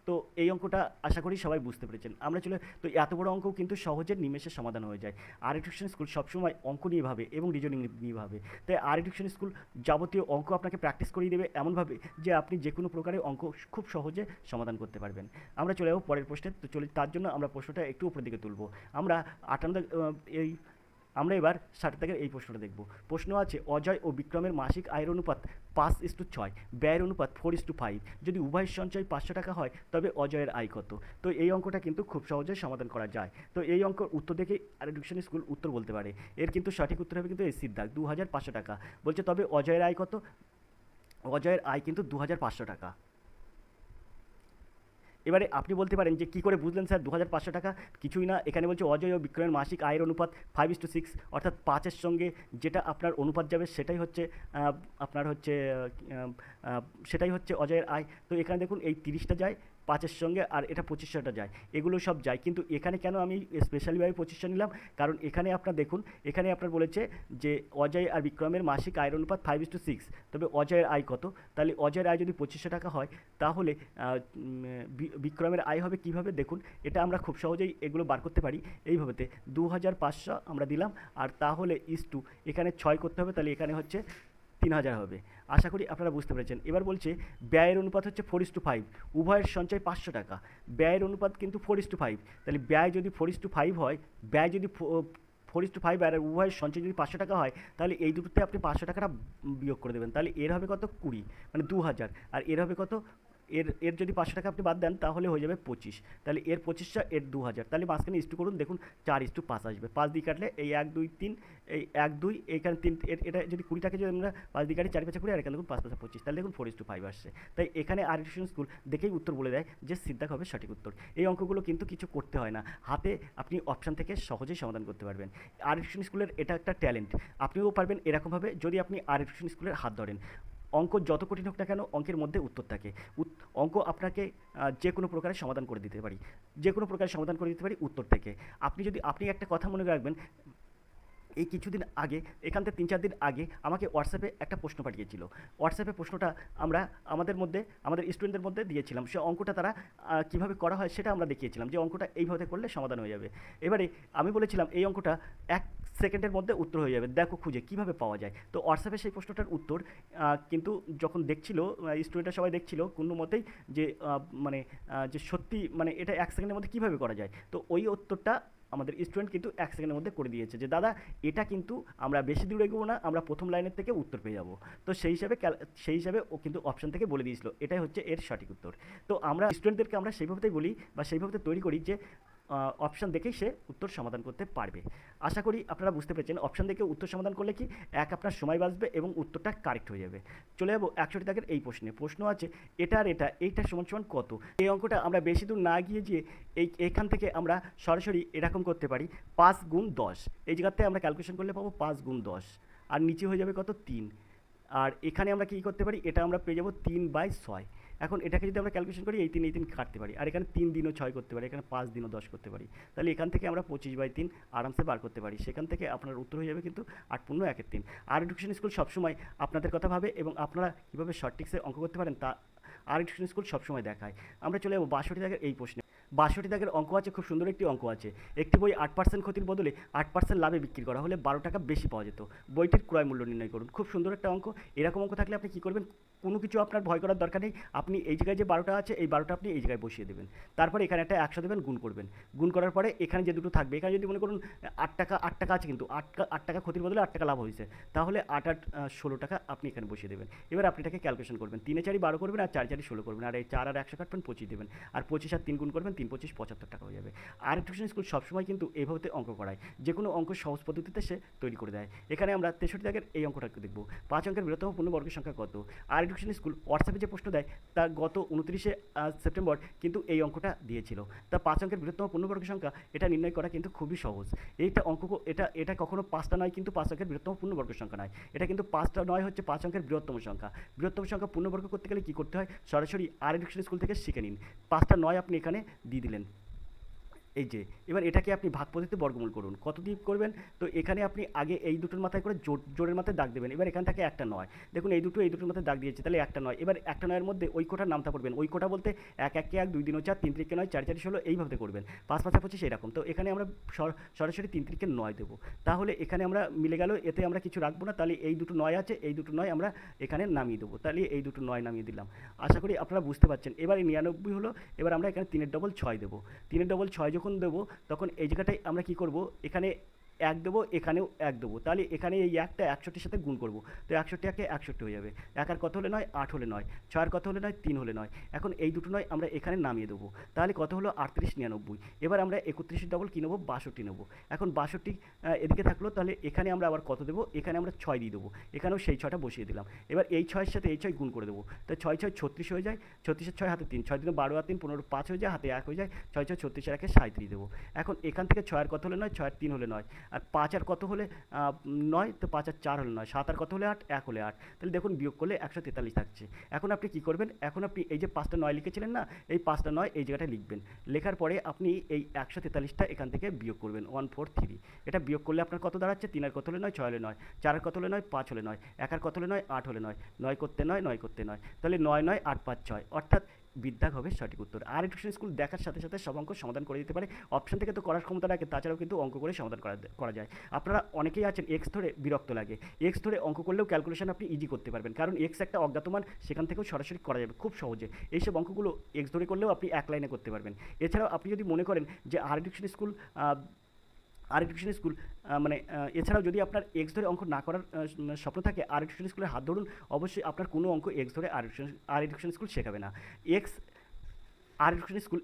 তো এই অঙ্কটা আশা করি সবাই বুঝতে পেরেছেন। আমরা চলে, তো এত বড় অঙ্কও কিন্তু সহজে নিমেষে সমাধান হয়ে যায়। আর টিউশন স্কুল সবসময় অঙ্ক নিয়ে ভাবে এবং রিজনিং নিয়ে ভাবে। তাই আর টিউশন স্কুল যাবতীয় অঙ্ক আপনাকে প্র্যাকটিস করিয়ে দেবে এমনভাবে যে আপনি যে কোনো প্রকারের অঙ্ক খুব সহজে সমাধান করতে পারবেন। আমরা চলে যাবো পরের প্রশ্নে। তো চলে, তার জন্য আমরা প্রশ্নটা একটু উপরের দিকে তুলব। আমরা 58 আমরা এবার 60 দাগের এই প্রশ্নটা দেখব। প্রশ্ন আছে, অজয় ও বিক্রমের মাসিক আয়ের অনুপাত 5:6, ব্যয়ের অনুপাত 4:5। যদি উভয়ের সঞ্চয় 500 টাকা হয় তবে অজয়ের আয় কত? তো এই অঙ্কটা কিন্তু খুব সহজে সমাধান করা যায়। তো এই অঙ্কর উত্তর দেখেই আর টিউশন স্কুল উত্তর বলতে পারে। এর কিন্তু সঠিক উত্তর হবে কিন্তু এই সিদ্ধার্থ 2500 টাকা। বলছে তবে অজয়ের আয় কত? অজয়ের আয় কিন্তু 2500 টাকা। এবারে আপনি বলতে পারেন যে কী করে বুঝলেন স্যার 2500 টাকা? কিছুই না, এখানে বলছে অজয় ও বিক্রমের মাসিক আয়ের অনুপাত 5:6, অর্থাৎ 5-এর সঙ্গে যেটা আপনার অনুপাত যাবে সেটাই হচ্ছে আপনার হচ্ছে সেটাই হচ্ছে অজয়ের আয়। তো এখানে দেখুন এই 30টা যায় 5-এর সঙ্গে, আর এটা 2500টা যায়, এগুলো সব যায়। কিন্তু এখানে কেন আমি স্পেশালিভাবে 2500 নিলাম, কারণ এখানে আপনার দেখুন, এখানে আপনার বলেছে যে অজয় আর বিক্রমের মাসিক আয়ের অনুপাত 5:6, তবে অজয়ের আয় কত? তাহলে অজয়ের আয় যদি 2500 টাকা হয় তাহলে বিক্রমের আয় হবে কীভাবে? দেখুন, এটা আমরা খুব সহজেই এগুলো বার করতে পারি এইভাবেতে। 2500 আমরা দিলাম, আর তাহলে ইস টু এখানে 6 করতে হবে, তাহলে এখানে হচ্ছে 3000 হবে। আশা করি আপনারা বুঝতে পেরেছেন। এবার বলছে ব্যয়ের অনুপাত হচ্ছে 4:5, উভয়ের সঞ্চয় 500 টাকা। ব্যয়ের অনুপাত কিন্তু 4:5, তাহলে ব্যয় যদি 4:5 হয়, ব্যয় যদি 4:5 আর উভয়ের সঞ্চয় যদি 500 টাকা হয়, তাহলে এই দুটোতে আপনি 500 টাকাটা বিয়োগ করে দেবেন। তাহলে এর হবে কত? 20, মানে 2000। আর এর হবে কত? এর এর যদি 500 টাকা আপনি বাদ দেন তাহলে হয়ে যাবে 25। তাহলে এর 2500, এর 2000, তাহলে মাঝখানে ইস্টু করুন, দেখুন 4:5 আসবে। 5 দিয়ে কাটলে এই 1 2 3, এই 1 2, এইখানে 3, এটা যদি 20টাকে যদি আমরা 5 দিয়ে কাটি 4 5 20, আর এখানে দেখুন 5 5 25, তাহলে দেখুন 4:5 আসছে। তাই এখানে আর টিউশন স্কুল দেখেই উত্তর বলে দেয় যে সিদ্ধাক হবে সঠিক উত্তর। এই অঙ্কগুলো কিন্তু কিছু করতে হয় না, হাতে আপনি অপশান থেকে সহজেই সমাধান করতে পারবেন। আর টিউশন স্কুলের এটা একটা ট্যালেন্ট, আপনিও পারবেন এরকমভাবে যদি আপনি আর টিউশন স্কুলের হাত ধরেন। অঙ্ক যত কঠিন হোক না কেন, অঙ্কের মধ্যে উত্তর থাকে। অঙ্ক আপনাকে যে কোনো প্রকারের সমাধান করে দিতে পারি, যে কোনো প্রকারের সমাধান করে দিতে পারি উত্তর থেকে। আপনি একটা কথা মনে রাখবেন, এই কিছুদিন আগে, এখান থেকে 3 4 দিন আগে আমাকে হোয়াটসঅ্যাপে একটা প্রশ্ন পাঠিয়েছিল। হোয়াটসঅ্যাপে প্রশ্নটা আমরা আমাদের স্টুডেন্টদের মধ্যে দিয়েছিলাম। সে অঙ্কটা তারা কীভাবে করা হয় সেটা আমরা দেখিয়েছিলাম, যে অঙ্কটা এইভাবে করলে সমাধান হয়ে যাবে। এবারে আমি বলেছিলাম এই অঙ্কটা 1 সেকেন্ডের মধ্যে উত্তর হয়ে যাবে, দেখো খুঁজে কীভাবে পাওয়া যায়। তো হোয়াটসঅ্যাপে সেই প্রশ্নটার উত্তর কিন্তু যখন দেখছিল স্টুডেন্টরা সবাই দেখছিল কোনো মতেই যে যে সত্যি মানে এটা 1 সেকেন্ডের মধ্যে কীভাবে করা যায়, তো ওই উত্তরটা আমাদের স্টুডেন্ট কিন্তু 1 সেকেন্ডের মধ্যে করে দিয়েছে, যে দাদা এটা কিন্তু আমরা বেশি দূর এগোবো না, আমরা প্রথম লাইনের থেকে উত্তর পেয়ে যাবো। তো সেই হিসাবে ও কিন্তু অপশান থেকে বলে দিয়েছিল এটাই হচ্ছে এর সঠিক উত্তর। তো আমরা স্টুডেন্টদেরকে আমরা সেইভাবেই বলি বা সেইভাবে তৈরি করি যে অপশান দেখেই সে উত্তর সমাধান করতে পারবে। আশা করি আপনারা বুঝতে পেরেছেন, অপশান দেখে উত্তর সমাধান করলে কি আপনার সময় বাঁচবে এবং উত্তরটা কারেক্ট হয়ে যাবে। চলে যাবো 61 দাগের এই প্রশ্নে। প্রশ্ন আছে এটা আর এইটা সমান সমান কত? এই অঙ্কটা আমরা বেশি দূর না গিয়ে এইখান থেকে আমরা সরাসরি এরকম করতে পারি, 5 গুণ 10। এই জায়গাতে আমরা ক্যালকুলেশন করলে পাবো 5 গুণ 10, আর নিচে হয়ে যাবে কত? 3। আর এখানে আমরা কী করতে পারি, এটা আমরা পেয়ে যাবো 3/6। এখন এটাকে যদি আমরা ক্যালকুলেশন করি এই তিন কাটতে পারি, আর এখানে 3 দিনও 6 করতে পারি, এখানে 5 দিনও 10 করতে পারি। তাহলে এখান থেকে আমরা 25/3 আরামসে বার করতে পারি। সেখান থেকে আপনার উত্তর হয়ে যাবে কিন্তু 8×1=3। আর এডুকেশন স্কুল সবসময় আপনাদের কথা ভাবে এবং আপনারা কীভাবে শর্ট ট্রিক্সে অঙ্ক করতে পারেন তা আর এডুকেশন স্কুল সবসময় দেখায়। আমরা চলে যাবো 62 দাগের এই প্রশ্নে। 62 দাগের অঙ্ক আছে, খুব সুন্দর একটি অঙ্ক আছে। একটি বই 8% ক্ষতির বদলে 8% লাভে বিক্রি করা হলে 12 টাকা বেশি পাওয়া যেত, বইটির ক্রয় মূল্য নির্ণয় করুন। খুব সুন্দর একটা অঙ্ক। এরকম অঙ্ক থাকলে আপনি কী করবেন, কোনো কিছু আপনার ভয় করার দরকার নেই। আপনি এই জায়গায় যে 12টা আছে এই 12টা আপনি এই জায়গায় বসিয়ে দেবেন, তারপরে এখানে একটা 100 দেবেন, গুণ করবেন। গুণ করার পরে এখানে যে দুটো থাকবে, এখানে যদি মনে করুন 8 টাকা আছে, কিন্তু 8 টাকা ক্ষতির বদলে 8 টাকা লাভ হয়েছে, তাহলে 8 16 টাকা আপনি এখানে বসিয়ে দেবেন। এবার আপনি এটাকে ক্যালকুলেশন করবেন, 3 4 12 করবেন, আর 4 4 16 করবেন, আর এই 4 আর 100 কাটবেন, 25 দেবেন, আর 25 আর 3 গুণ করবেন, 3 25 75 টাকা হয়ে যাবে। আর টিউশন স্কুল সবসময় কিন্তু এইভাবে অঙ্ক করায়, যে কোনো অঙ্ক সহজ পদ্ধতিতে সে তৈরি করে দেয়। এখানে আমরা 63 দাগের এই অঙ্কটাকে দেখব, 5 অঙ্কের বৃহত্তম পূর্ণবর্গের সংখ্যা কত। আর এডুকেশন স্কুল হোয়াটসঅ্যাপে যে প্রশ্ন দেয় তা গত 29 সেপ্টেম্বর কিন্তু এই অঙ্কটা দিয়েছিল। তা 5 অঙ্কের বৃহত্তম পূর্ণবর্গের সংখ্যা এটা নির্ণয় করা কিন্তু খুবই সহজ। এইটা অঙ্ক এটা কখনো 5টা নয়, কিন্তু 5 অঙ্কের বৃহত্তম পূর্ণবর্গের সংখ্যা নয়, এটা কিন্তু 5টা নয় হচ্ছে 5 অঙ্কের বৃহত্তম সংখ্যা। বৃহত্তম সংখ্যা পূর্ণবর্গ করতে গেলে কী করতে হয়, সরাসরি আর এডুকেশন স্কুল থেকে শিখে নিন। 5টা নয় আপনি এখানে দিয়ে দিলেন, এই যে এবার এটাকে আপনি ভাগ পদ্ধতিতে বর্গমূল করুন। কত দিয়ে করবেন, তো এখানে আপনি আগে এই দুটোর মাথায় করে জোরের মাথায় দাগ দেবেন। এবার এখান থেকে একটা নয়, দেখুন এই দুটোর মাথায় দাগ দিয়েছে, তাহলে একটা নয়। এবার একটা নয়ের মধ্যে ওই কোটার নামটা করবেন। ওই কোটা বলতে 1 1 1 2 3 4 3 3 9 4 4 16 এইভাবে করবেন, 5 5 25 এরকম। তো এখানে আমরা সরাসরি 3 3 9 দেবো। তাহলে এখানে আমরা মিলে গেল, এতে আমরা কিছু রাখবো না। তাহলে এই দুটো নয় আছে, এই দুটো নয় আমরা এখানে নামিয়ে দেবো। তাহলে এই দুটো নয় নামিয়ে দিলাম। আশা করি আপনারা বুঝতে পারছেন। এবার এই 99 হলো, এবার আমরা এখানে 3 এর ডবল 6 দেবো। 3 এর ডবল 6 যখন দেবো, তখন এই জায়গাটায় আমরা কি করব, এখানে 1 দেবো, এখানেও 1 দেবো। তাহলে এখানে এই 1টা 61-র সাথে গুণ করব, তো 61 61 হয়ে যাবে। 1 আর কত হলে 9, 8 হলে 9, 6 আর কত হলে 9, 3 হলে 9। এখন এই দুটো 9 আমরা এখানে নামিয়ে দেবো, তাহলে কত হলো 38 99। এবার আমরা 31 ডবল কী নেবো, 62 নেবো। এখন 62 এদিকে থাকলো, তাহলে এখানে আমরা আবার কত দেবো, এখানে আমরা 6 দিয়ে দেবো, এখানেও সেই 6টা বসিয়ে দিলাম। এবার এই 6-এর সাথে এই 6 গুণ করে দেবো, তাই 6 6 36 হয়ে যায়। 36 6 হাতে 3, 6 দিনে 12 আর 3 15 5 হয়ে যায়, হাতে 1 হয়ে যায়। 6 6 36 আর 1 37 দেবো। এখন এখান থেকে 6 আর কত হলে 9, 6 আর 3 হলে 9, আর 5 আর কত হলে 9, তো 5 আর 4 হলে 9, 7 আর কত হলে 8, 1 হলে 8। তাহলে দেখুন বিয়োগ করলে 143 থাকছে। এখন আপনি কী করবেন, এখন আপনি এই যে 5টা 9 লিখেছিলেন না, এই 5টা 9 এই জায়গাটায় লিখবেন। লেখার পরে আপনি এই 143টা এখান থেকে বিয়োগ করবেন, 143। এটা বিয়োগ করলে আপনার কত দাঁড়াচ্ছে, 3 আর কত হলে 9, 6 হলে 9, 4 আর কত হলে 9, 5 হলে 9, 1 আর কত হলে 9, 8 হলে 9, 9 করতে 9, 9 করতে 9, তাহলে 9 9 8 5 6, অর্থাৎ বিদ্যাগ হবে সঠিক উত্তর। আর এডুকেশন স্কুল দেখার সাথে সাথে সব অঙ্ক সমাধান করে দিতে পারে। অপশন থেকে তো করার ক্ষমতা রাখে, তাছাড়াও কিন্তু অঙ্ক করে সমাধান করা যায়। আপনারা অনেকেই আছেন এক্স ধরে বিরক্ত লাগে, এক্স ধরে অঙ্ক করলেও ক্যালকুলেশন আপনি ইজি করতে পারবেন, কারণ এক্স একটা অজ্ঞাত মান, সেখান থেকেও সরাসরি করা যাবে খুব সহজে। এইসব অঙ্কগুলো এক্স ধরে করলেও আপনি এক লাইনে করতে পারবেন। এছাড়াও আপনি যদি মনে করেন যে আর এডুকেশন স্কুল মানে এছাড়াও যদি আপনার এক্স ধরে অঙ্ক না করার স্বপ্ন থাকে, আর এডুকেশন স্কুলের হাত ধরুন। অবশ্যই আপনার কোনো অঙ্ক এক্স ধরে আর এডুকেশন স্কুল শেখাবে না। এক্স আর এডুকেশন স্কুল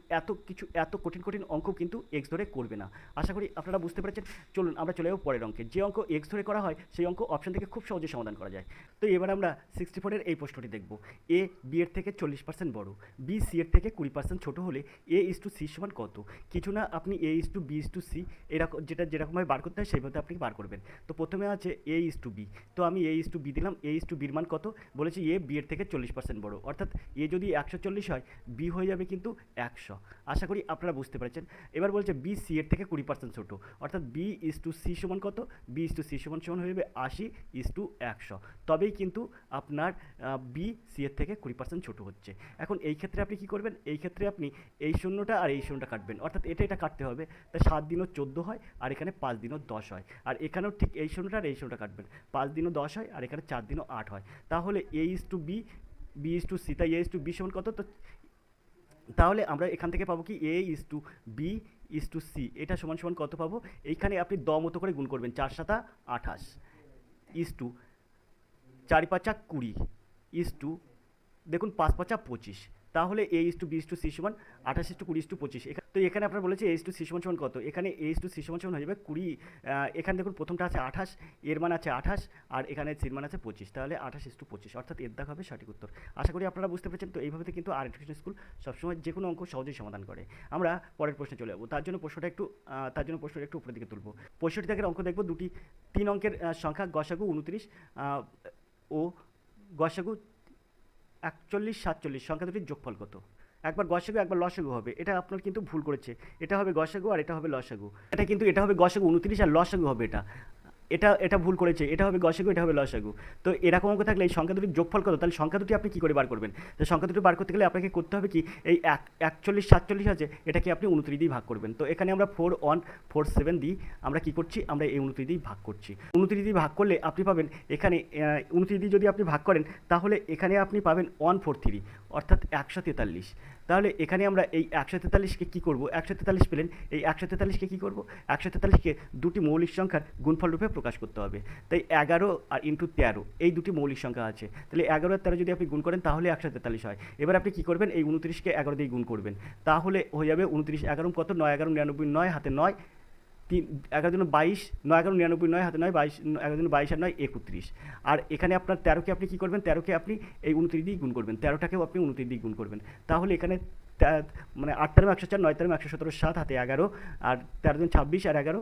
এত কঠিন অঙ্ক কিন্তু এক্স ধরে করবে না। আশা করি আপনারা বুঝতে পেরেছেন। চলুন আমরা চলে যাবো পরের অঙ্কে। যে অঙ্ক এক্স ধরে করা হয় সেই অঙ্ক অপশন থেকে খুব সহজে সমাধান করা যায়। তো এবার আমরা 64-এর এই প্রশ্নটি দেখব। এ বি এর থেকে 40% বড়, বি সি এর থেকে 20% ছোট হলে A/C সমান কত। কিছু না, আপনি A/B/C এরকম যেরকমভাবে বার করতে হয় সেইভাবে আপনি বার করবেন। তো প্রথমে আছে A/B, তো আমি A/B দিলাম। A/Bর মান কত বলেছি, এ বি এর থেকে 40% বড়, অর্থাৎ এ যদি 140 হয়, বি হয়ে যাবে কিন্তু 100। আশা করি আপনারা বুঝতে পেরেছেন। এবার বলছে বি সি এর থেকে 20% ছোট, অর্থাৎ B/C সমান কত, B/C সমান হয়ে যাবে 80/100। তবেই কিন্তু আপনার বি সি এর থেকে 20% ছোট হচ্ছে। এখন এই ক্ষেত্রে আপনি কি করবেন, এই ক্ষেত্রে আপনি এই শূন্যটা আর এই শূন্যটা কাটবেন, অর্থাৎ এটা কাটতে হবে। তাই 7 দিনও 14 হয়, আর এখানে 5 দিনও 10 হয়। আর এখানেও ঠিক এই শূন্যটা আর এই শূন্যটা কাটবেন, 5 দিনও 10 হয়, আর এখানে 4 দিনও 8 হয়। তাহলে A/B, B/C, তাই A/B সমান কত, তো তাহলে আমরা এখান থেকে পাবো কি A/B/C, এটা সমান কত পাবো। এইখানে আপনি মতো করে গুণ করবেন, 4 7 28 ইস্টু 4 5 20 ইস্টু দেখুন 5 5 25। তাহলে A/B/C সমান 28/20/25। তো এখানে আপনার বলেছে A/C সমান কত, এখানে A/C সমান হয়ে যাবে 20। এখানে দেখুন প্রথমটা আছে 28, এর মান আছে 28, আর এখানে সির মান আছে 25, তাহলে 28/25, অর্থাৎ এর দাগ হবে সঠিক উত্তর। আশা করি আপনারা বুঝতে পেরেছেন। তো এইভাবে কিন্তু আর এডুকেশন স্কুল সবসময় যে কোনো অঙ্ক সহজেই সমাধান করে। আমরা পরের প্রশ্নে চলে যাবো। তার জন্য প্রশ্নটা একটু উপরের দিকে তুলবো। 65 দাগের অঙ্ক দেখবো। 3 অঙ্কের সংখ্যা গসাগু 29 ও গসাগু 41 47 সংখ্যা দুটির যোগফল কত? একবার গসাগু একবার লসাগু হবে, এটা আপনার কিন্তু ভুল করেছে। এটা হবে গসাগু আর এটা হবে লসাগু। এটা হবে গসাগু 29 আর লসাগু হবে এটা। এটা ভুল করেছে, এটা হবে গসাগু, এটা হবে লসাগু। তো এরকম অঙ্ক থাকলে এই সংখ্যা দুটির যোগফল কত? তাহলে সংখ্যা দুটি আপনি কী করে বার করবেন? তো সংখ্যা দুটি বার করতে গেলে আপনাকে করতে হবে কি, এই 41 47 আছে, এটাকে আপনি 29 দিয়ে ভাগ করবেন। তো এখানে আমরা 4147 দিই, আমরা কি করছি, আমরা এই 29 দিয়ে ভাগ করছি। 29 দিয়ে ভাগ করলে আপনি পাবেন এখানে 29 দিয়ে যদি আপনি ভাগ করেন তাহলে এখানে আপনি পাবেন 143, অর্থাৎ 143। তাহলে এখানে আমরা এই 143কে কী করবো, 143 পেলেন, এই 143কে কী করবো, 143কে দুটি মৌলিক সংখ্যার গুণফল রূপে প্রকাশ করতে হবে। তাই 11 আর ইন্টু 13 এই দুটি মৌলিক সংখ্যা আছে, তাহলে 11 আর 13 যদি আপনি গুণ করেন তাহলে 143 হয়। এবার আপনি কী করবেন, এই 29কে 11 দিয়ে গুণ করবেন, তাহলে হয়ে যাবে 29 11 কত, 9 11 99, 9 হাতে 9, 3 11 দুগুণে 22, 9 11 99, 9 হাতে 9, 22 11 দুগুণে 22 আর 9 31। আর এখানে আপনার 13কে আপনি কী করবেন, 13কে আপনি এই 29 দিয়ে গুণ করবেন, 13টাকেও আপনি 29 দিয়ে গুণ করবেন, তাহলে এখানে মানে 8 তেরো 104, 9 তেরো 117, 7 হাতে 11, আর 13 দুগুণ 26 আর 11,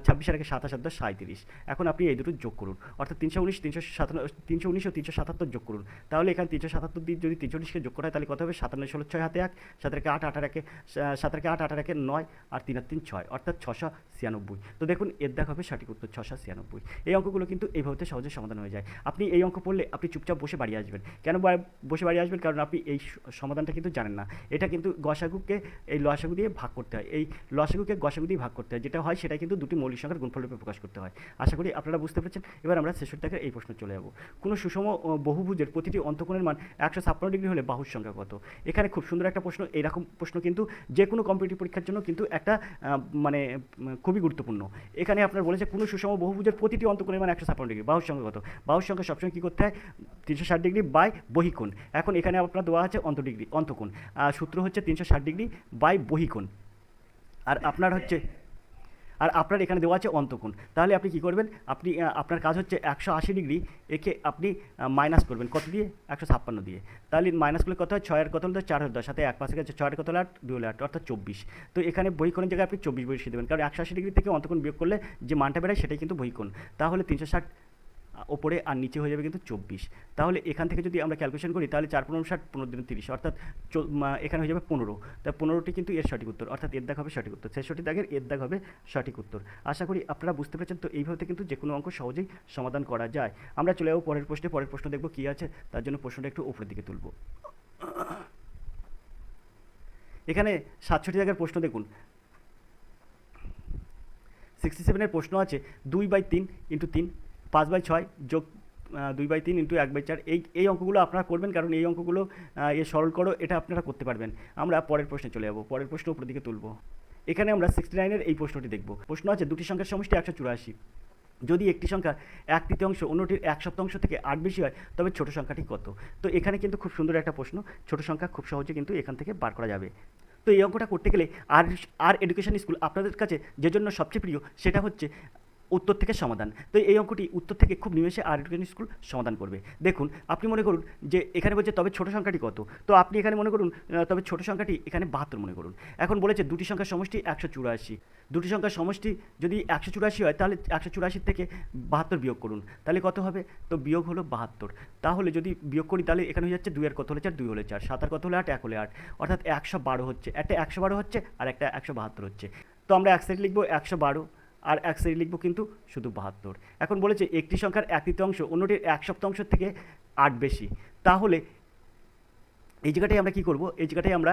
26 আর 1 27 37। এখন আপনি এই দুটো যোগ করুন, অর্থাৎ 319 319 ও 377 যোগ করুন। তাহলে এখানে 377 দিয়ে যদি 319কে যোগ করা হয় তাহলে কত হবে, 57 16 6 হাতে 1, 7 একে 8 8 একে 7 একে 8 8 একে 9, আর 3 আর 3 6, অর্থাৎ 696। তো দেখুন এর দেখা হবে সঠিক উত্তর 696। এই অঙ্কগুলো কিন্তু এইভাবে সহজে সমাধান হয়ে যায়। আপনি এই অঙ্ক পড়লে আপনি চুপচাপ বসে বাড়ি আসবেন। কেন বসে বাড়ি আসবেন? কারণ আপনি এই সমাধানটা কিন্তু জানেন না। এটা কিন্তু গসাগুকে এই লসাগু দিয়ে ভাগ করতে হয়, এই লসাগুকে গসাগু দিয়ে ভাগ করতে হয়, যেটা হয় সেটা কিন্তু দুটি মৌলিক সংখ্যার গুণফল রূপে প্রকাশ করতে হয়। আশা করি আপনারা বুঝতে পেরেছেন। এবার আমরা 66 দাগের এই প্রশ্ন চলে যাব। কোনো সুষম বহুভুজের প্রতিটি অন্তঃকোণের মান 156 ডিগ্রি হলে বাহুর সংখ্যা কত? এখানে খুব সুন্দর একটা প্রশ্ন। এইরকম প্রশ্ন কিন্তু যে কোনো কম্পিটিটিভ পরীক্ষার জন্য কিন্তু একটা মানে খুবই গুরুত্বপূর্ণ। এখানে আপনার বলেছে কোনো সুষম বহুভুজের প্রতিটি অন্তঃকোণের মান 156 ডিগ্রি, বাহুর সংখ্যা কত? বাহুর সংখ্যা সবসময় কী করতে হয়, 360 ডিগ্রি বাই বহিকোণ। এখন এখানে আপনার দেওয়া আছে অন্তঃকোণ, সূত্র হচ্ছে 360 ডিগ্রি বাই বহিকোণ। আর আপনার এখানে দেওয়া আছে অন্তঃকোণ। তাহলে আপনি কী করবেন, আপনি আপনার কাজ হচ্ছে 180 ডিগ্রি একে আপনি মাইনাস করবেন, কত দিয়ে, 156 দিয়ে। তাহলে মাইনাস করলে কত হয়, 6 এর কত হলো 4 হলো 10, সাথে 1 পাশে গেছে 6 এর কত হলো 8, 2 হলো 8, অর্থাৎ 24। তো এখানে বহিকোণের জায়গায় আপনি 24 বসিয়ে দেবেন, কারণ 180 ডিগ্রি থেকে অন্তঃকোণ বিয়োগ করলে যে মানটা বেরোয় সেটাই কিন্তু বহিকোণ। তাহলে 360 ওপরে আর নিচে হয়ে যাবে কিন্তু 24। তাহলে এখান থেকে যদি আমরা ক্যালকুলেশন করি তাহলে 4 15 60, 15 দিনে 30, অর্থাৎ এখানে হয়ে যাবে 15। তাই 15টি কিন্তু এর সঠিক উত্তর, অর্থাৎ এর দাগ হবে সঠিক উত্তর। 66 দাগের এর দাগ হবে সঠিক উত্তর। আশা করি আপনারা বুঝতে পেরেছেন। তো এইভাবে কিন্তু যে কোনো অঙ্ক সহজেই সমাধান করা যায়। আমরা চলে যাবো পরের প্রশ্ন দেখব কী আছে। তার জন্য প্রশ্নটা একটু উপরের দিকে তুলব। এখানে 67 দাগের প্রশ্ন দেখুন। 67-এর প্রশ্ন আছে 2/3 × 3, 5/6 যোগ 2/3 × 1/4। এই অঙ্কগুলো আপনারা করবেন, কারণ এই অঙ্কগুলো সরল করো, এটা আপনারা করতে পারবেন। আমরা পরের প্রশ্নে চলে যাব। পরের প্রশ্ন উপরের দিকে তুলব। এখানে আমরা 69-এর এই প্রশ্নটি দেখব। প্রশ্ন আছে দুটি সংখ্যার সমষ্টি 184। যদি একটি সংখ্যার 1/3 অন্যটির 1/7 থেকে 8 বেশি হয় তবে ছোট সংখ্যাটি কত? তো এখানে কিন্তু খুব সুন্দর একটা প্রশ্ন। ছোট সংখ্যা খুব সহজে কিন্তু এখান থেকে বার করা যাবে। তো এই অঙ্কটা করতে গেলে আর এডুকেশন স্কুল আপনাদের কাছে যে জন্য সবচেয়ে প্রিয় সেটা হচ্ছে উত্তর থেকে সমাধান। তো এই অঙ্কটি উত্তর থেকে খুব নিমেষে আর এডুকেশন স্কুল সমাধান করবে। দেখুন আপনি মনে করুন যে এখানে বলছে তবে ছোট সংখ্যাটি কত, তো আপনি এখানে মনে করুন তবে ছোট সংখ্যাটি এখানে 72 মনে করুন। এখন বলেছে দুটি সংখ্যার সমষ্টি 184। দুটি সংখ্যার সমষ্টি যদি 184 হয় তাহলে 184 থেকে 72 বিয়োগ করুন, তাহলে কত হবে? তো বিয়োগ হলো 72। তাহলে যদি বিয়োগ করি তাহলে এখানে হয়ে যাচ্ছে 2 এর কত হলে 4, 2 হলে 4, 7 আর কত হলে 8, 1 হলে 8, অর্থাৎ 112 হচ্ছে। একটা 112 হচ্ছে আর একটা 172 হচ্ছে। তো আমরা এক সাইড লিখবো 112 আর এক সাইড লিখবো কিন্তু শুধু 72। এখন বলেছে একটি সংখ্যার 1/3 অন্যটির 1/7 থেকে 8 বেশি। তাহলে এই জায়গাটায় আমরা কী করবো, এই জায়গাটায় আমরা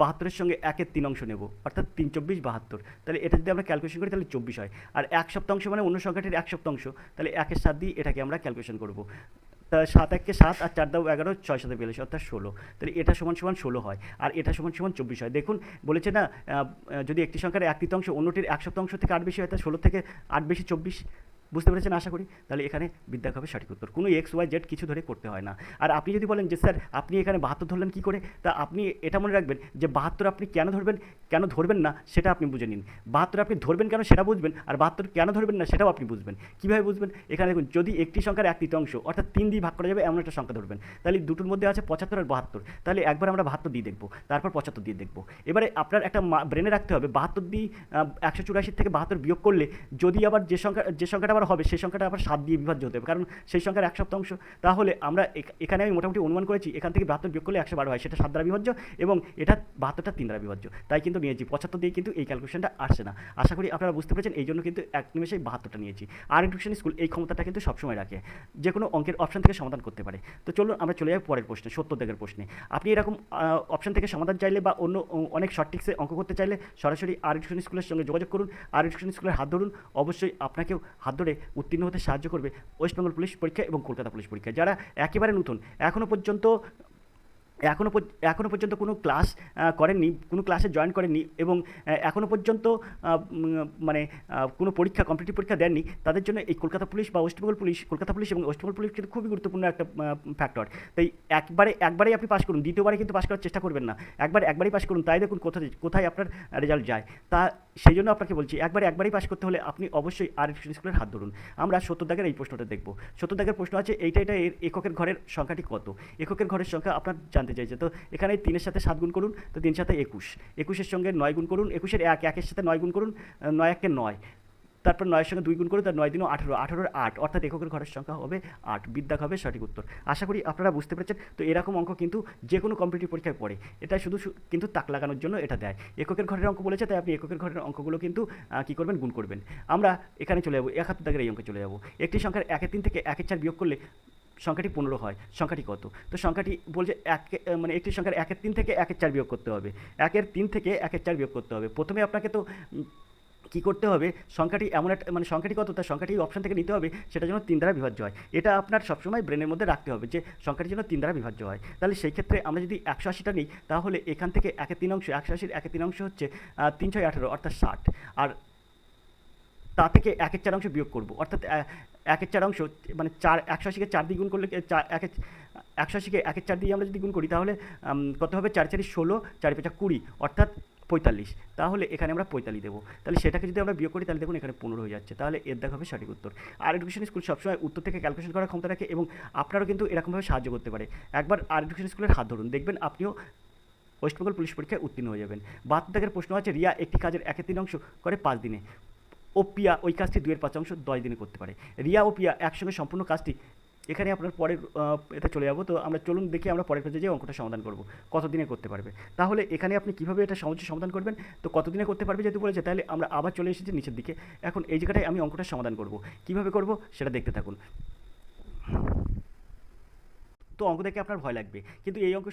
72-এর সঙ্গে 1/3 অংশ নেব, অর্থাৎ 3 24 72। তাহলে এটা যদি আমরা ক্যালকুলেশন করি তাহলে 24 হয়। আর 1/7 মানে অন্য সংখ্যাটির 1/7, তাহলে 1-এর 7 দিয়ে এটাকে আমরা ক্যালকুলেশন করবো। তা 7 1 7 আর 4 দাও 11, 6 7 42, অর্থাৎ 16। তাহলে এটা সমান 16 হয় আর এটা সমান 24 হয়। দেখুন বলেছে না, যদি একটি সংখ্যার 1/3 অন্যটির 1/7 থেকে 8 বেশি হয় তাহলে 16 থেকে 8 বেশি 24। বুঝতে পেরেছেন আশা করি। তাহলে এখানে বিদ্যাক হবে সঠিক উত্তর। কোনো XY Z কিছু ধরে করতে হয় না। আর আপনি যদি বলেন যে স্যার আপনি এখানে 72 ধরলেন কী করে, তা আপনি এটা মনে রাখবেন যে 72 আপনি কেন ধরবেন, কেন ধরবেন না সেটা আপনি বুঝে নিন। 72 আপনি ধরবেন কেন সেটা বুঝবেন, আর 72 কেন ধরবেন না সেটাও আপনি বুঝবেন। কীভাবে বুঝবেন? এখানে দেখুন, যদি একটি সংখ্যার 1/3 অর্থাৎ 3 দিয়ে ভাগ করা যাবে এমন একটা সংখ্যা ধরবেন, তাহলে দুটোর মধ্যে আছে 75 আর 72, তাহলে একবার আমরা 72 দিয়ে দেখবো, তারপর 75 দিয়ে দেখবো। এবারে আপনার একটা ব্রেনে রাখতে হবে, 72 দিয়ে 184 থেকে 72 বিয়োগ করলে যদি আবার যে সংখ্যাটা আবার হবে সেই সংখ্যাটা আবার 7 দিয়ে বিভাজ্য হতে হবে, কারণ সেই সংখ্যার 1/7। তাহলে আমরা এখানে আমি মোটামুটি অনুমান করেছি এখান থেকে 72 বিয়োগ করলে 112 হয়, সেটা 7 দ্বারা বিভাজ্য, এবং এটা 72টা 3 দ্বারা বিভাজ্য, তাই কিন্তু নিয়েছি 75 দিয়ে, কিন্তু এই ক্যালকুলেশনটা আসছে না। আশা করি আপনারা বুঝতে পেরেছেন, এই জন্য কিন্তু এক নিমেষেই 72টা নিয়েছি। আর এডুকেশন স্কুল এই ক্ষমতাটা কিন্তু সবসময় রাখে, যে কোনো অঙ্কের অপশন থেকে সমাধান করতে পারে। তো চলুন আমরা চলে যাই পরের প্রশ্নে, 70 দাগের প্রশ্নে। আপনি এরকম অপশন থেকে সমাধান চাইলে বা অন্য অনেক শর্ট ট্রিক্সে অঙ্ক করতে চাইলে সরাসরি আর এডুকেশন স্কুলের সঙ্গে যোগাযোগ করুন। আর এডুকেশন স্কুলের হাত ধরুন, অবশ্যই আপনাকেও হাত ধরে উত্তীর্ণ হতে সাহায্য করবে ওয়েস্ট বেঙ্গল পুলিশ পরীক্ষা এবং কলকাতা পুলিশ পরীক্ষা। যারা একেবারে নতুন, এখনও পর্যন্ত কোনো ক্লাস করেননি, কোনো ক্লাসে জয়েন করেননি, এবং এখনও পর্যন্ত মানে কোনো পরীক্ষা, কম্পিটিটিভ পরীক্ষা দেননি, তাদের জন্য এই কলকাতা পুলিশ বা West Bengal police, Kolkata police এবং ওয়েস্ট বেঙ্গল পুলিশ কিন্তু খুবই গুরুত্বপূর্ণ একটা ফ্যাক্টর। তাই একবারেই আপনি পাস করুন, দ্বিতীয়বারে কিন্তু পাস করার চেষ্টা করবেন না, একবারই পাস করুন, তাই দেখুন কোথায় আপনার রেজাল্ট যায়। সেই জন্য আপনাকে বলছি, একবারই পাস করতে হলে আপনি অবশ্যই আর এডুকেশন স্কুলের হাত ধরুন। আমরা 70 দাগের এই প্রশ্নটা দেখব। 70 দাগের প্রশ্ন আছে এইটা এর এককের ঘরের সংখ্যাটি কত? এককের ঘরের সংখ্যা আপনার জানতে চাইছে। তো এখানে 3-এর সাথে 7 গুণ করুন, তো 3 সাথে 21, 21-এর সঙ্গে 9 গুণ করুন, 21-এর 1-এর সাথে 9 গুণ করুন, 9-1-কে 9, তারপর 9-এর সঙ্গে 2 গুণ করুন, তার 9 দিনও 18, 18-এর 8, অর্থাৎ এককের ঘরের সংখ্যা হবে 8। বিদ্যাক হবে সঠিক উত্তর। আশা করি আপনারা বুঝতে পেরেছেন। তো এরকম অঙ্ক কিন্তু যে কোনো কম্পিটিটিভ পরীক্ষায় পড়ে, এটা শুধু কিন্তু তাক লাগানোর জন্য এটা দেয়। এককের ঘরের অঙ্ক বলেছে, তাই আপনি এককের ঘরের অঙ্কগুলো কিন্তু কী করবেন, গুণ করবেন। আমরা এখানে চলে যাবো 71 দাগের এই অঙ্কে চলে যাবো। একটি সংখ্যার 1-3 থেকে 1-4 বিয়োগ করলে সংখ্যাটি 15 হয়, সংখ্যাটি কত? তো সংখ্যাটি বলছে একটি সংখ্যার 1-3 থেকে 1-4 বিয়োগ করতে হবে, 1-3 থেকে 1-4 বিয়োগ করতে হবে। প্রথমে আপনাকে তো কী করতে হবে, সংখ্যাটি এমন একটা সংখ্যাটি কত তার সংখ্যাটি অপশন থেকে নিতে হবে, সেটা যেন 3 দ্বারা বিভাজ্য হয়। এটা আপনার সবসময় ব্রেনের মধ্যে রাখতে হবে যে সংখ্যাটি যেন 3 দ্বারা বিভাজ্য হয়। তাহলে সেই ক্ষেত্রে আমরা যদি 180টা নিই, তাহলে এখান থেকে 1/3 অংশ, 180-র 1/3 অংশ হচ্ছে 3-6 18, অর্থাৎ 60, আর তা থেকে 1/4 অংশ বিয়োগ করবো, অর্থাৎ 1/4 অংশ মানে 180-কে 4 দিয়ে গুণ করলে 180-কে 1/4 দিয়ে আমরা যদি গুণ করি, তাহলে কত হবে? 4-4 16, 4-5 20, অর্থাৎ 45। তাহলে এখানে আমরা 45 দেবো। তাহলে সেটাকে যদি আমরা বিয়োগ করি, তাহলে দেখুন এখানে 15 হয়ে যাচ্ছে। তাহলে এর দেখা হবে সঠিক উত্তর। আর এডুকেশন স্কুল সবসময় উত্তর থেকে ক্যালকুলেশন করার ক্ষমতা রাখে, এবং আপনারও কিন্তু এরকমভাবে সাহায্য করতে পারে। একবার আর এডুকেশন স্কুলের হাত ধরুন, দেখবেন আপনিও ওয়েস্ট বেঙ্গল পুলিশ পরীক্ষায় উত্তীর্ণ হয়ে যাবেন। 72 দাগের প্রশ্ন আছে, রিয়া একটি কাজের 1/3 অংশ করে 5 দিনে, ও পিয়া ওই কাজটি 2/5 অংশ 10 দিনে করতে পারে। রিয়া ও পিয়া একসঙ্গে সম্পূর্ণ কাজটি, এখানে আপনার পরের এটা চলে যাবো। তো আমরা চলুন দেখি আমরা পরের পেজে যে অঙ্কটা সমাধান করব, কত দিনে করতে পারবে। তাহলে এখানে আপনি কীভাবে এটা সহজে সমাধান করবেন, তো কত দিনে করতে পারবে যেহেতু বলেছে, তাহলে আমরা আবার চলে এসেছি নিচের দিকে। এখন এই জায়গাটায় আমি অঙ্কটা সমাধান করব, কীভাবে করব সেটা দেখতে থাকুন। তো অঙ্ক দেখে আপনার ভয় লাগবে, কিন্তু এই অঙ্ক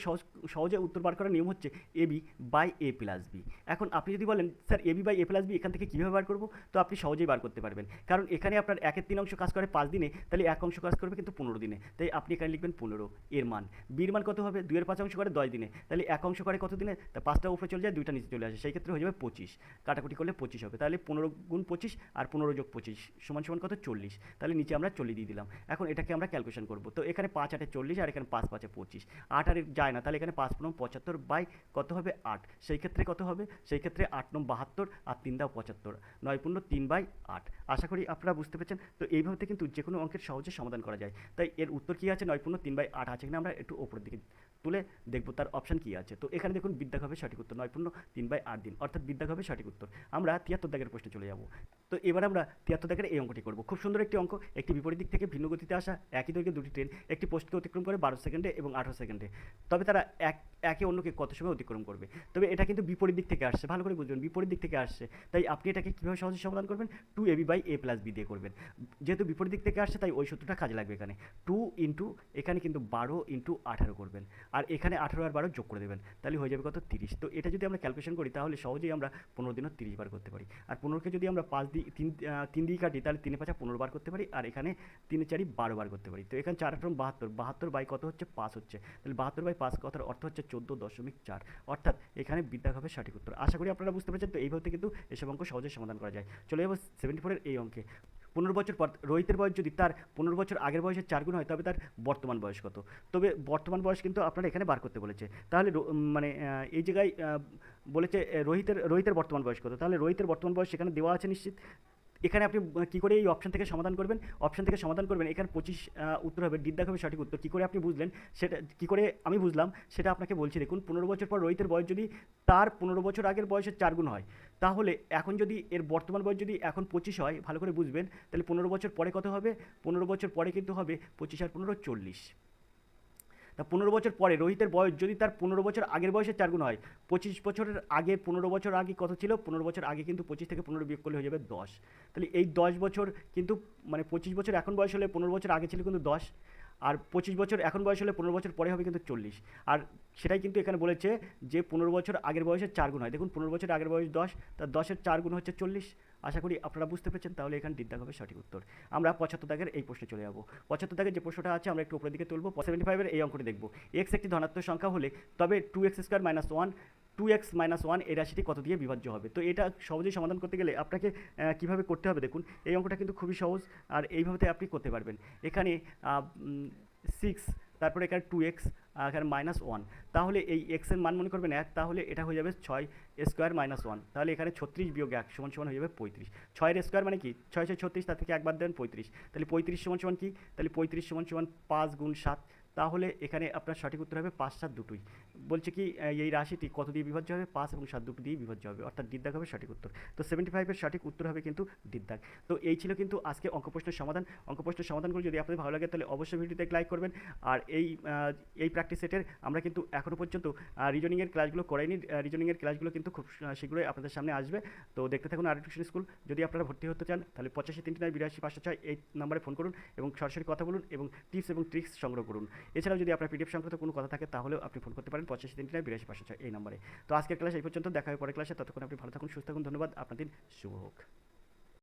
সহজে উত্তর বার করার নিয়ম হচ্ছে AB by A plus B। এখন আপনি যদি বলেন sir AB by A plus B এখান থেকে কীভাবে বার করবো, তো আপনি সহজেই বার করতে পারবেন, কারণ এখানে আপনার 1/3 অংশ কাজ করে 5 দিনে, তাহলে 1 অংশ কাজ করবে কিন্তু 15 দিনে, তাই আপনি এখানে লিখবেন 15। এর মান বির মান কত হবে? 2/5 অংশ করে 10 দিনে, তাহলে 1 অংশ করে কত দিনে? তা 5টা উপরে চলে যায়, 2টা নিচে চলে আসে, সেই ক্ষেত্রে হয়ে যাবে 25। কাটাকুটি করলে 25 হবে, তাহলে 15 গুণ 25 আর 15 যোগ 25 সমান কত? 40। তাহলে নিচে আমরা 40 দিয়ে দিলাম। এখন এটাকে আমরা ক্যালকুলেশন করবো। তো এখানে 5-8-এ 40, আর এখানে 5-5-এ 25, 8 আর যায় না, তাহলে এখানে 5-9 75 বাই কত হবে? 8। সেই ক্ষেত্রে কত হবে? সেই ক্ষেত্রে 8-9 72 আর 3-দাও 75, 9-15 3/8। আশা করি আপনারা বুঝতে পেরেছেন। তো এইভাবে কিন্তু যে কোনো অঙ্কের সহজে সমাধান করা যায়। তাই এর উত্তর কী আছে? 9-15 3/8 আছে কিনা আমরা একটু ওপরের দিকে তুলে দেখবো তার অপশান কী আছে। তো এখানে দেখুন বিদ্যাক হবে সঠিক উত্তর, 9-15 3/8 দিন, অর্থাৎ বিদ্যাক হবে সঠিক উত্তর। আমরা 73 দাগের প্রশ্নে চলে যাব। তো এবার আমরা 73 দাগের এই অঙ্কটি করব। খুব সুন্দর একটি অঙ্ক, একটি বিপরীত দিক থেকে ভিন্ন গতিতে আসা একই দৈর্ঘ্যে দুটি ট্রেন একটি পোস্টকে অতিক্রম করে 12 সেকেন্ডে এবং 18 সেকেন্ডে, তবে তারা একে অন্যকে কত সময় অতিক্রম করবে। তবে এটা কিন্তু বিপরীত দিক থেকে আসছে, ভালো করে বুঝবেন, বিপরীত দিক থেকে আসছে। তাই আপনি এটাকে কীভাবে সহজে সমাধান করবেন? 2AB by A plus B দিয়ে করবেন। যেহেতু বিপরীত দিক থেকে আসছে, তাই ওই সূত্রটা কাজে লাগবে। এখানে 2 ইন্টু এখানে কিন্তু 12 ইন্টু 18 করবেন, আর এখানে 18 আর 12 যোগ করে দেবেন, তাহলে হয়ে যাবে কত? 30। তো এটা যদি আমরা ক্যালকুলেশন করি, তাহলে সহজেই আমরা 15 দিনও 30 বার করতে পারি। আর 15কে যদি আমরা 3 দিয়ে কাটি, তাহলে 3-5 15 বার করতে পারি, আর এখানে 3-4 12 বার করতে পারি। তো এখানে 4-8 72, 72 বাই কত হচ্ছে? 5 হচ্ছে, তাহলে 72 বাই 5 কথার অর্থ হচ্ছে 14.4, অর্থাৎ এখানে বিদ্যাক হবে সঠিক উত্তর। আশা করি আপনারা বুঝতে পেরেছেন। তো এইভাবে কিন্তু এসব অঙ্ক সহজে সমাধান করা যায়। চলে যাবো 74-এর এই অঙ্কে। 15 বছর পর রোহিতের বয়স যদি তার 15 বছর আগের বয়সের 4 গুণ হয় তবে তার বর্তমান বয়স কত। তবে বর্তমান বয়স কিন্তু আপনারা এখানে বার করতে বলেছে। তাহলে মানে এই জায়গায় বলেছে রোহিতের বর্তমান বয়স কত, তাহলে রোহিতের বর্তমান বয়স সেখানে দেওয়া আছে নিশ্চিত। এখানে আপনি কী করে এই অপশন থেকে সমাধান করবেন, এখানে 25 উত্তর হবে, ডিদ্দাগ হবে সঠিক উত্তর। কী করে আপনি বুঝলেন সেটা, কী করে আমি বুঝলাম সেটা আপনাকে বলছি। দেখুন 15 বছর পর রোহিতের বয়স যদি তার 15 বছর আগের বয়সের 4 গুণ হয়, তাহলে এখন যদি এর বর্তমান বয়স যদি এখন 25 হয়, ভালো করে বুঝবেন, তাহলে 15 বছর পরে কত হবে, 15 বছর পরে কিন্তু হবে 25 আর 15 40। তা 15 বছর পরে রোহিতের বয়স যদি তার 15 বছর আগের বয়সের 4 গুণ হয়, 25 বছরের আগে 15 বছর আগে কত ছিল, 15 বছর আগে কিন্তু 25 থেকে 15 বিয়োগ করলে হয়ে যাবে 10। তাহলে এই 10 বছর কিন্তু মানে 25 বছর এখন বয়স হলে 15 বছর আগে ছিল কিন্তু 10, আর 25 বছর এখন বয়স হলে 15 বছর পরে হবে কিন্তু 40। আর সেটাই কিন্তু এখানে বলেছে যে 15 বছর আগের বয়সের 4 গুণ হয়। দেখুন 15 বছর আগের বয়স 10, তার 10-এর 4 গুণ হচ্ছে 40। আশা করি আপনারা বুঝতে পেরেছেন। তাহলে এখানে ডিদ্দাগ হবে সঠিক উত্তর। আমরা 75 দাগের এই প্রশ্নে চলে যাবো। 75 দাগের যে প্রশ্নটা আছে আমরা একটু উপরের দিকে তুলবো। 75-এর এই অঙ্কটি দেখবো। এক্স একটি ধনাত্মক সংখ্যা হলে তবে 2x² - 1 2x - 1 এই রাশিটি কত দিয়ে বিভাজ্য হবে। তো এটা সহজেই সমাধান করতে গেলে আপনাকে কীভাবে করতে হবে দেখুন, এই অঙ্কটা কিন্তু খুবই সহজ, আর এইভাবে আপনি করতে পারবেন। এখানে 6, তারপরে এখানে 2x, এখানে -1, তাহলে এই এক্সের মান মনে করবেন 1, তাহলে এটা হয়ে যাবে 6 স্কোয়ার - 1, তাহলে এখানে 36 বিয়োগ 1 সমান সমান হয়ে যাবে 35। 6 এর স্কোয়ার মানে কি 6 6 36, তার থেকে একবার দেন 35, তাহলে 35 সমান সমান কি, তাহলে 35 সমান সমান 5 গুণ 7, তাহলে এখানে আপনার সঠিক উত্তর হবে 5 7 দুটোই। বলছে কি এই রাশিটি কত দিয়ে বিভাজ্য হবে, 5 এবং 7 দুটো দিয়ে বিভাজ্য হবে, অর্থাৎ ডিদ্দাগ হবে সঠিক উত্তর। তো 75-এর সঠিক উত্তর হবে কিন্তু ডিদ্দাগ। তো এই ছিল কিন্তু আজকে অঙ্ক প্রশ্নের সমাধান। অঙ্ক প্রশ্নের সমাধানগুলো যদি আপনাদের ভালো লাগে তাহলে অবশ্যই ভিডিওতে লাইক করবেন। আর এই প্র্যাকটিস সেটের আমরা কিন্তু এখনও পর্যন্ত রিজনিংয়ের ক্লাসগুলো করাইনি। রিজনিংয়ের ক্লাসগুলো কিন্তু খুব শীঘ্রই আপনাদের সামনে আসবে। তো দেখতে থাকুন আর টিউশন স্কুল। যদি আপনারা ভর্তি হতে চান তাহলে 85 39 82 506 এই নাম্বারে ফোন করুন এবং সরাসরি কথা বলুন এবং টিপস এবং ট্রিক্স সংগ্রহ করুন। এছাড়াও যদি আপনার পিডিএফ সংক্রান্ত কোনো কথা থাকে তাহলেও আপনি ফোন করতে পারেন 85 39 82 506 এই নাম্বারে। তো আজকের ক্লাস এই পর্যন্ত, দেখা হয় পরের ক্লাসে। ততক্ষণ আপনি ভালো থাকুন, সুস্থ থাকুন। ধন্যবাদ। আপনার দিন শুভ হোক।